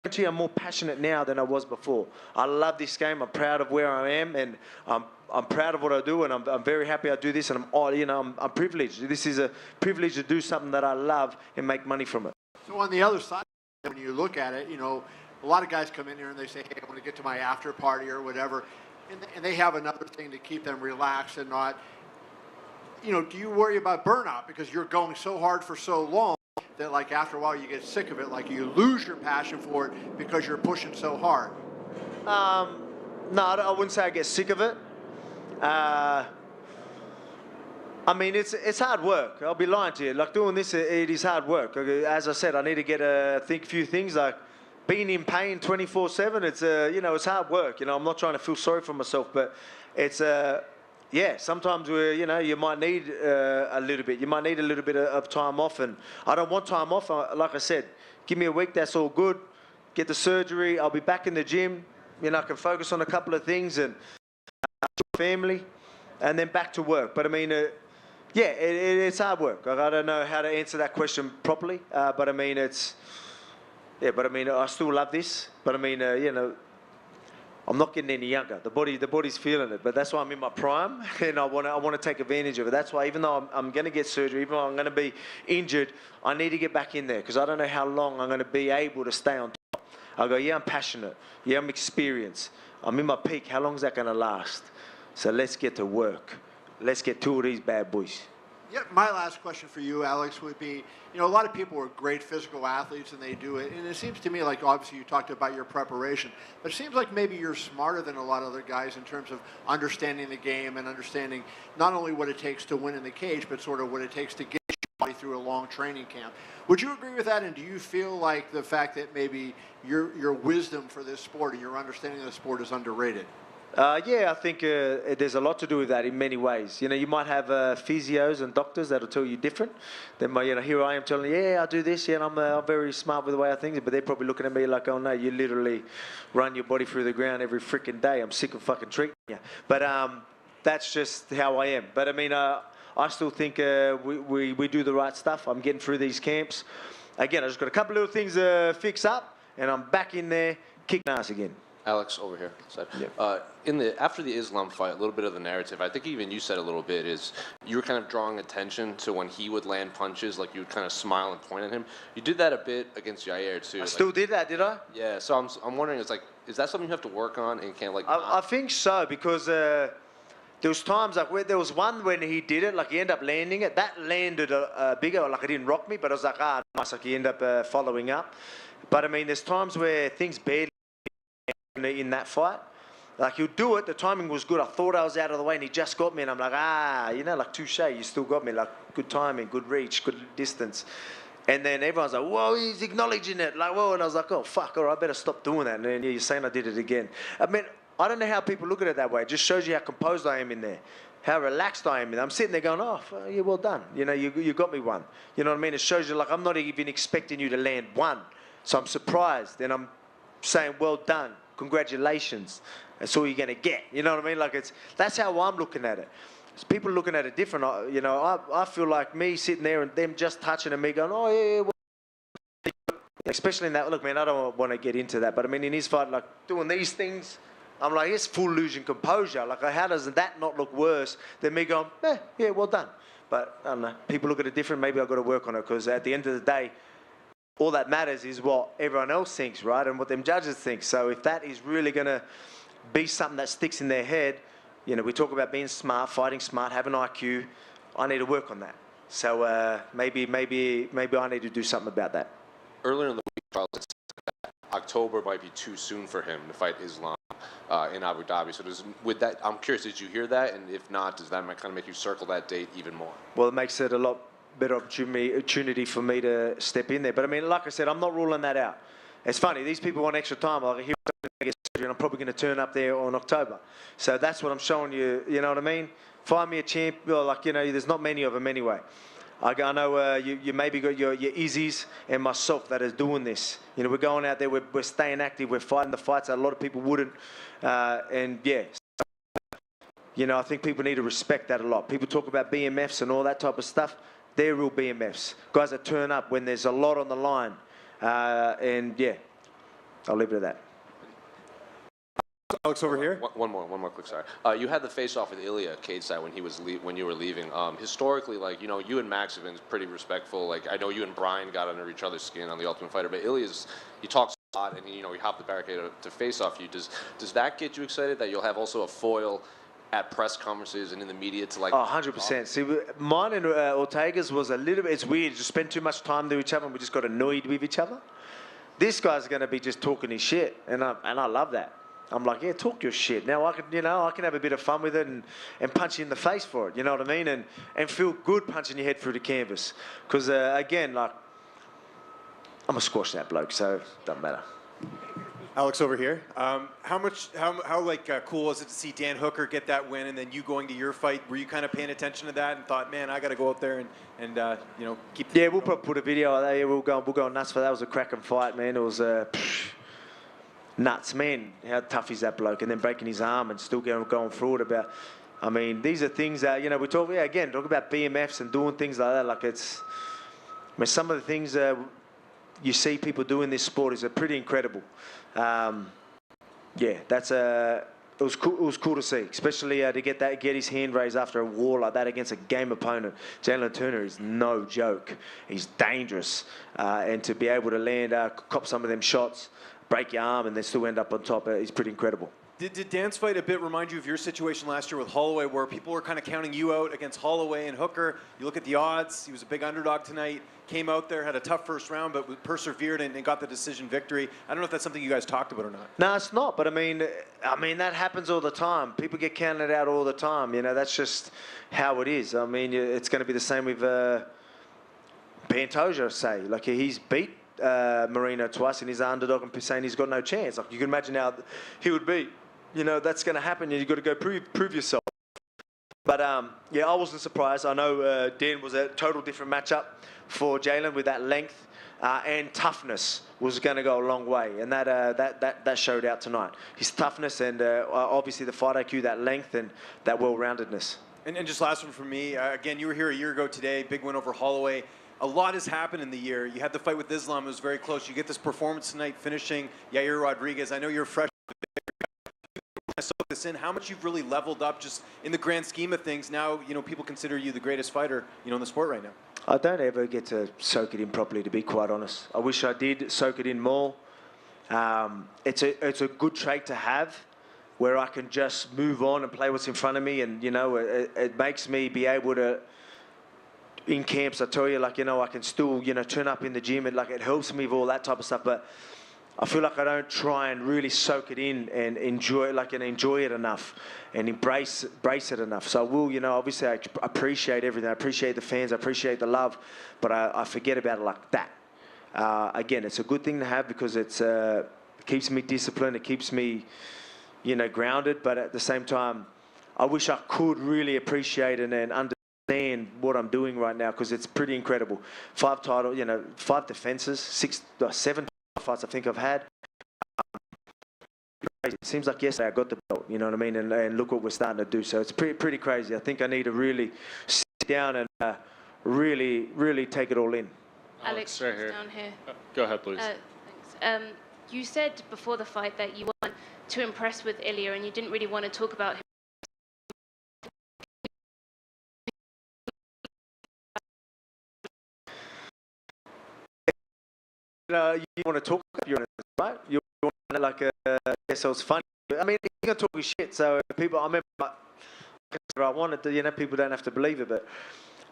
Actually, I'm more passionate now than I was before. I love this game. I'm proud of where I am, and I'm proud of what I do, and I'm very happy I do this, and I'm privileged. This is a privilege to do something that I love and make money from it. So on the other side, when you look at it, you know, a lot of guys come in here and they say, hey, I want to get to my after party or whatever, and they have another thing to keep them relaxed and not, you know, do you worry about burnout because you're going so hard for so long that, like, after a while you get sick of it, like you lose your passion for it because you're pushing so hard? No, I wouldn't say I get sick of it. I mean, it's hard work. I'll be lying to you. Like, doing this, it is hard work. As I said, I need to get think a few things, like being in pain 24/7. It's you know, it's hard work. You know, I'm not trying to feel sorry for myself, but it's yeah. Sometimes you know, you might need a little bit. You might need a little bit of time off, and I don't want time off. Like I said, give me a week. That's all good. Get the surgery. I'll be back in the gym. You know, I can focus on a couple of things and family, and then back to work. But I mean. Yeah, it's hard work. I don't know how to answer that question properly, but I mean, but I mean, I still love this, but I mean, you know, I'm not getting any younger. The body's feeling it, but that's why I'm in my prime, and I want to take advantage of it. That's why, even though I'm going to get surgery, even though I'm going to be injured, I need to get back in there, because I don't know how long I'm going to be able to stay on top. I go, yeah, I'm passionate. Yeah, I'm experienced. I'm in my peak. How long is that going to last? So let's get to work. Let's get two of these bad boys. Yeah, my last question for you, Alex, would be, you know, a lot of people are great physical athletes and they do it. And it seems to me like, obviously, you talked about your preparation, but it seems like maybe you're smarter than a lot of other guys in terms of understanding the game and understanding not only what it takes to win in the cage, but sort of what it takes to get your body through a long training camp. Would you agree with that? And do you feel like the fact that maybe your wisdom for this sport and your understanding of the sport is underrated? Yeah, I think there's a lot to do with that in many ways. You know, you might have physios and doctors that'll tell you different. Then, you know, here I am telling you, yeah, I do this, yeah, and I'm very smart with the way I think, but they're probably looking at me like, oh no, you literally run your body through the ground every freaking day. I'm sick of fucking treating you. But that's just how I am. But I mean, I still think we do the right stuff. I'm getting through these camps. Again, I just got a couple little things to fix up, and I'm back in there kicking ass again. Alex, over here. Yeah. After the Islam fight, a little bit of the narrative, I think even you said a little bit, is you were kind of drawing attention to when he would land punches, like you would kind of smile and point at him. You did that a bit against Jair too. I still did that, did I? Yeah. So I'm wondering, is that something you have to work on and can't like? I think so, because there was times like where there was one when he did it, like he ended up landing it. That landed bigger, like it didn't rock me, but I was like, nice, like he ended up following up. But I mean, there's times where things barely in that fight. Like, he'll do it, the timing was good, I thought I was out of the way and he just got me, and I'm like, you know, like, touche, you still got me, like, good timing, good reach, good distance. And then everyone's like, whoa, he's acknowledging it, like, whoa, and I was like, oh, fuck, all right, I better stop doing that. And then you're saying I did it again. I mean, I don't know how people look at it that way. It just shows you how composed I am in there, how relaxed I am in there. I'm sitting there going, oh, yeah, well done. You know, you got me one. You know what I mean? It shows you, like, I'm not even expecting you to land one. So I'm surprised, and I'm saying, well done. Congratulations. That's all you're going to get. You know what I mean? Like, that's how I'm looking at it. People looking at it different. You know, I feel like me sitting there and them just touching and me going, oh, yeah, well. Especially in that, look, man, I don't want to get into that. But, I mean, in his fight, like, doing these things, I'm like, it's full losing composure. Like, how does that not look worse than me going, yeah, well done. But, I don't know. People look at it different. Maybe I've got to work on it, because at the end of the day, all that matters is what everyone else thinks, right? And what them judges think. So if that is really going to be something that sticks in their head, you know, we talk about being smart, fighting smart, having IQ. I need to work on that. So maybe I need to do something about that. Earlier in the week, Charles said that October might be too soon for him to fight Islam in Abu Dhabi. So with that, I'm curious, did you hear that? And if not, does that kind of make you circle that date even more? Well, it makes it a lot better opportunity for me to step in there. But I mean, like I said, I'm not ruling that out. It's funny, these people want extra time. Like, here and I'm probably going to turn up there on October. So that's what I'm showing you, you know what I mean? Find me a champ, well, like, you know, there's not many of them anyway. I know you maybe got your Izzies and myself that is doing this. You know, we're going out there, we're staying active, we're fighting the fights that a lot of people wouldn't. And yeah, you know, I think people need to respect that a lot. People talk about BMFs and all that type of stuff. They're real BMFs. Guys that turn up when there's a lot on the line. And yeah, I'll leave it at that. Alex over here. One more quick, sorry. You had the face-off with Ilya cage side when you were leaving. Historically, like, you know, you and Max have been pretty respectful. Like, I know you and Brian got under each other's skin on The Ultimate Fighter, but Ilya's, he talks a lot, and you know, he hopped the barricade to face off you. Does that get you excited that you'll have also a foil at press conferences and in the media to like? Oh, 100%. See, mine and Ortega's was a little bit. It's weird. Just spend too much time to each other, and we just got annoyed with each other. This guy's going to be just talking his shit, and I love that. I'm like, yeah, talk your shit. Now I can, you know, I can have a bit of fun with it and punch you in the face for it. You know what I mean? And feel good punching your head through the canvas. Because again, like, I'm gonna squash that bloke, so it doesn't matter. Alex over here. How cool was it to see Dan Hooker get that win, and then you going to your fight? Were you kind of paying attention to that and thought, man, I got to go out there and you know, keep? Yeah, we'll put a video out there. Yeah, we'll go nuts for that. It was a cracking fight, man. It was nuts, man. How tough is that bloke? And then breaking his arm and still going through it. About, I mean, these are things that, you know, we talk about BMFs and doing things like that. Like, it's, I mean, some of the things you see people do in this sport is pretty incredible. Yeah, it was cool to see, especially to get his hand raised after a war like that against a game opponent. Jalen Turner is no joke. He's dangerous, and to be able to land, cop some of them shots, break your arm, and then still end up on top is pretty incredible. Did Dan's fight a bit remind you of your situation last year with Holloway, where people were kind of counting you out against Holloway and Hooker? You look at the odds. He was a big underdog tonight. Came out there, had a tough first round, but persevered and got the decision victory. I don't know if that's something you guys talked about or not. No, it's not. But I mean that happens all the time. People get counted out all the time. You know, that's just how it is. I mean, it's going to be the same with Pantoja, say. Like, he's beat Marino twice, and he's an underdog, and saying he's got no chance. Like, you can imagine how he would be. You know, that's going to happen. You've got to go prove yourself. But yeah, I wasn't surprised. I know Dan was a total different matchup for Jalen with that length and toughness was going to go a long way, and that showed out tonight. His toughness and obviously the fight IQ, that length and that well-roundedness. And just last one from me. Again, you were here a year ago today. Big win over Holloway. A lot has happened in the year. You had the fight with Islam. It was very close. You get this performance tonight, finishing Yair Rodriguez. I know you're fresh. Soak this in. How much you've really leveled up just in the grand scheme of things. Now, you know, people consider you the greatest fighter, you know, in the sport right now. I don't ever get to soak it in properly, to be quite honest. I wish I did soak it in more. It's a good trait to have, where I can just move on and play what's in front of me, and you know, it makes me be able to. In camps, I tell you, like, you know, I can still, you know, turn up in the gym, and like, it helps me with all that type of stuff. But I feel like I don't try and really soak it in and enjoy it enough and embrace it enough. So I will, you know, obviously I appreciate everything. I appreciate the fans. I appreciate the love, but I forget about it like that. Again, it's a good thing to have because it keeps me disciplined. It keeps me, you know, grounded. But at the same time, I wish I could really appreciate it and understand what I'm doing right now, because it's pretty incredible. 5 titles, you know, 5 defenses, 7 fights I think I've had. It seems like yesterday I got the belt, you know what I mean? And look what we're starting to do. So it's pretty crazy. I think I need to really sit down and really take it all in. Alex, right here. down here. Go ahead, please. Thanks. You said before the fight that you weren't too impressed with Ilya and you didn't really want to talk about him. You want to talk about your right? You want to, like, so it's funny. I mean, he's going to talk his shit. So people, I remember, I wanted to, people don't have to believe it, but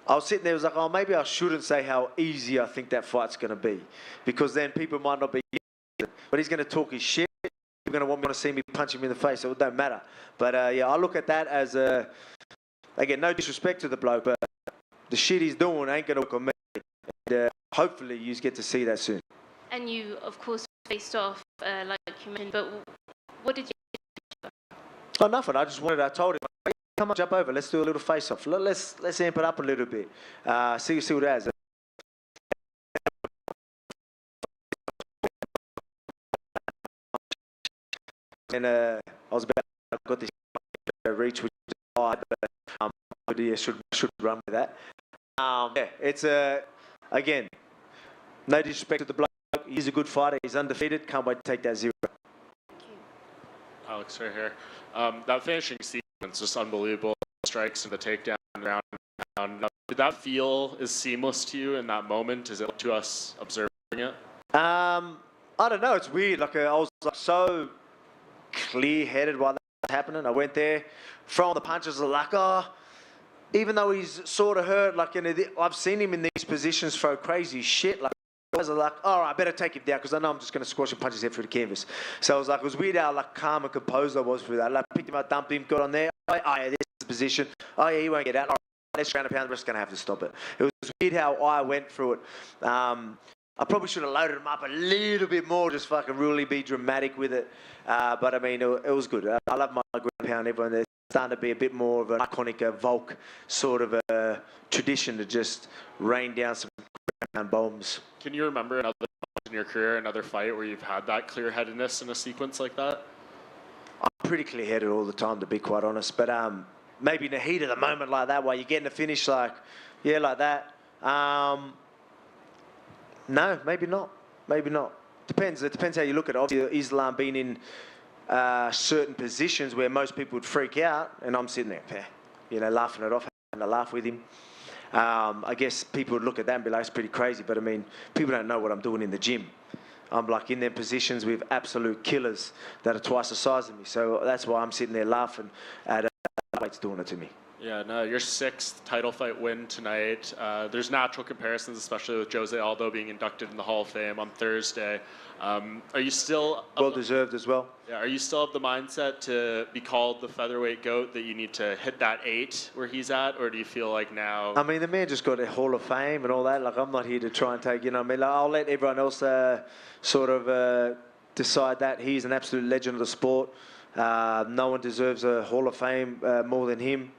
I was sitting there, I was like, oh, maybe I shouldn't say how easy I think that fight's going to be, because then people might not be, but he's going to talk his shit. People are going to want me to see me punch him in the face, so it don't matter. But yeah, I look at that as again, no disrespect to the bloke, but the shit he's doing ain't going to work on me. And hopefully you get to see that soon. And you, of course, faced off, like you mentioned, but what did you... Oh, nothing. I told him, come on, jump over. Let's do a little face-off. Let's amp it up a little bit. See what it has. And I got this reach, which is hard, but yeah, should run with that. Yeah, it's again, no disrespect to the bloke. He's a good fighter. He's undefeated. Can't wait to take that 0. Alex, right here. That finishing sequence, just unbelievable. Strikes and the takedown, round and round. Did that feel as seamless to you in that moment as it to us observing it? I don't know. It's weird. Like I was so clear-headed while that was happening. I went there, throwing the punches, like, oh, even though he's sort of hurt, like, I've seen him in these positions throw crazy shit. Like, guys are like, all right, I better take him down because I know I'm just going to squash and punch his head through the canvas. So I was like, it was weird how like calm and composed I was through that. Like, picked him up, dumped him, got on there. Oh, yeah, this is the position. Oh, yeah, he won't get out. All right, let's ground a pound. We're just going to have to stop it. It was weird how I went through it. I probably should have loaded him up a little bit more, just fucking really be dramatic with it. But I mean, it was good. I love my ground pound. Everyone, there's starting to be a bit more of an iconic Volk sort of a tradition to just rain down some ground pound bombs. Can you remember another in your career, another fight where you've had that clear-headedness in a sequence like that? I'm pretty clear-headed all the time, to be quite honest. But maybe in the heat of the moment like that, while you're getting a finish, like, yeah, like that. No, maybe not. Maybe not. Depends. It depends how you look at it. Obviously, Islam being in certain positions where most people would freak out, and I'm sitting there, laughing it off, having a laugh with him. I guess people would look at that and be like, it's pretty crazy. But I mean, people don't know what I'm doing in the gym. I'm like in them positions with absolute killers that are twice the size of me. So that's why I'm sitting there laughing at weights doing it to me. Yeah, no, your 6th title fight win tonight. There's natural comparisons, especially with Jose Aldo being inducted in the Hall of Fame on Thursday. Are you still... Well deserved as well. Yeah, are you still of the mindset to be called the featherweight GOAT, that you need to hit that 8 where he's at, or do you feel like now... I mean, the man just got a Hall of Fame and all that. Like, I'm not here to try and take, I mean, like, I'll let everyone else sort of decide that. He's an absolute legend of the sport. No one deserves a Hall of Fame more than him.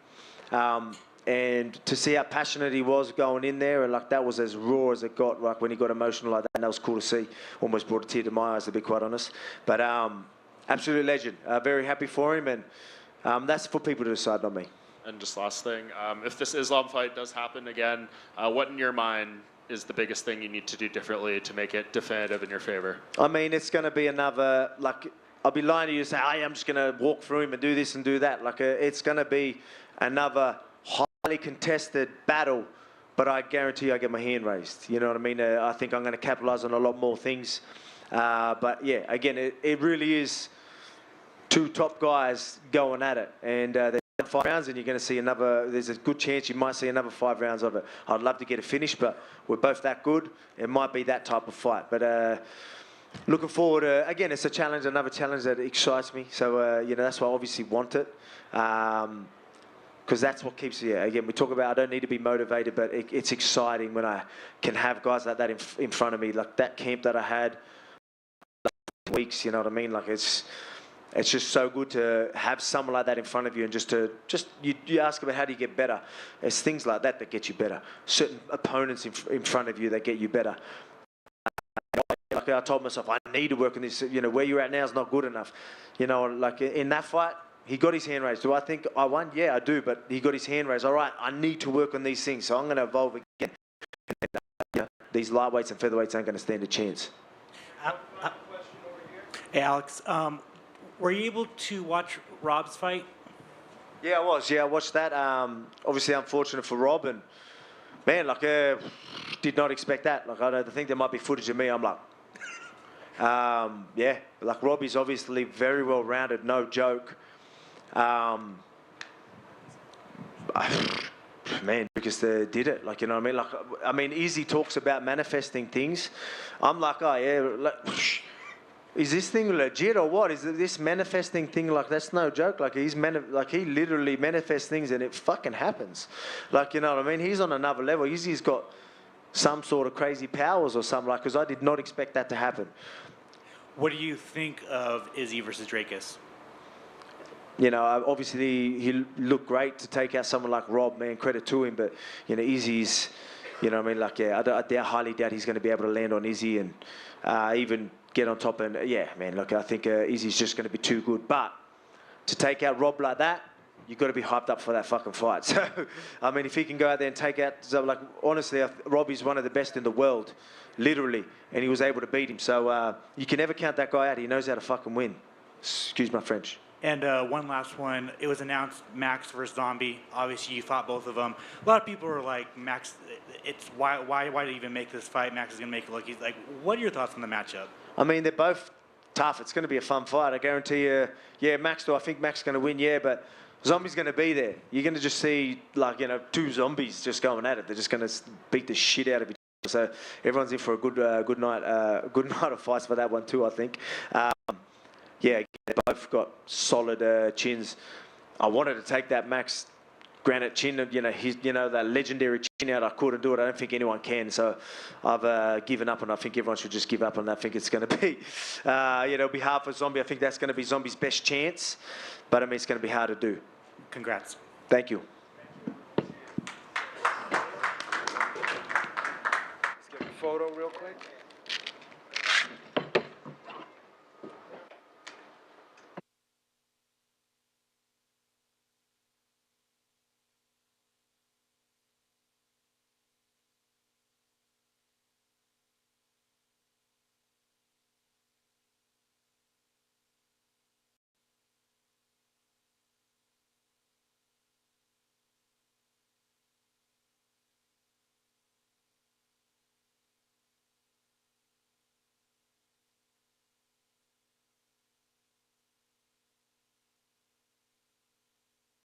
And to see how passionate he was going in there, and like that was as raw as it got, like when he got emotional like that, and that was cool to see. Almost brought a tear to my eyes, to be quite honest. But absolute legend. Very happy for him, and that's for people to decide, not me. And just last thing, if this Islam fight does happen again, what in your mind is the biggest thing you need to do differently to make it definitive in your favor? I mean, it's going to be another, like, I'll be lying to you to say, hey, I'm just going to walk through him and do this and do that. Like, it's going to be another highly contested battle, but I guarantee you I get my hand raised. You know what I mean? I think I'm going to capitalize on a lot more things. But yeah, again, it really is 2 top guys going at it. And there's 5 rounds, and you're going to see another, there's a good chance you might see another 5 rounds of it. I'd love to get a finish, but we're both that good. It might be that type of fight. But looking forward, again, it's a challenge, another challenge that excites me. So, that's why I obviously want it. Because that's what keeps you. Again, we talk about I don't need to be motivated, but it's exciting when I can have guys like that in front of me. Like that camp that I had weeks, you know what I mean? Like it's just so good to have someone like that in front of you, and you ask about how do you get better. It's things like that that get you better. Certain opponents in front of you that get you better. Like I told myself, I need to work on this. Where you're at now is not good enough. Like in that fight, he got his hand raised. Do I think I won? Yeah, I do, but he got his hand raised. All right, I need to work on these things, so I'm going to evolve again. These lightweights and featherweights aren't going to stand a chance. Hey, Alex, were you able to watch Rob's fight? Yeah, I was. Yeah, I watched that. Obviously, unfortunate for Rob, and man, like, did not expect that. Like, I think there might be footage of me. I'm like, yeah, like Robbie's obviously very well rounded, no joke. Man, because they did it. Like, you know what I mean? Like, I mean, Izzy talks about manifesting things. I'm like, oh yeah, like, is this thing legit or what? Is this manifesting thing, like, that's no joke? Like, like, he literally manifests things and it fucking happens. Like, you know what I mean? He's on another level. Izzy's got some sort of crazy powers or something, like, because I did not expect that to happen. What do you think of Izzy versus Dracus? You know, obviously he looked great to take out someone like Rob, man, credit to him. But, you know, Izzy's, you know what I mean? Like, yeah, I highly doubt he's going to be able to land on Izzy and even get on top. And, yeah, man, look, I think Izzy's just going to be too good. But to take out Rob like that, you've got to be hyped up for that fucking fight. So, I mean, if he can go out there and take out, so, like, honestly, Robbie's one of the best in the world, literally, and he was able to beat him. So you can never count that guy out. He knows how to fucking win. Excuse my French. And one last one. It was announced Max versus Zombie. Obviously, you fought both of them. A lot of people were like, Max, it's why do you even make this fight? Max is going to make it look easy. Like, what are your thoughts on the matchup? I mean, they're both tough. It's going to be a fun fight. I guarantee you. Yeah, Max, do I think Max is going to win? Yeah, but Zombie's going to be there. You're going to just see, like, you know, two zombies just going at it. They're just going to beat the shit out of each other. So everyone's in for a good night of fights for that one too, I think. Yeah, they both got solid chins. I wanted to take that Max granite chin, you know, that legendary chin out. I couldn't do it. I don't think anyone can. So I've given up, and I think everyone should just give up. And I think it's going to be, it'll be hard for Zombie. I think that's going to be Zombie's best chance. But I mean, it's going to be hard to do. Congrats. Thank you. Let's get a photo real quick.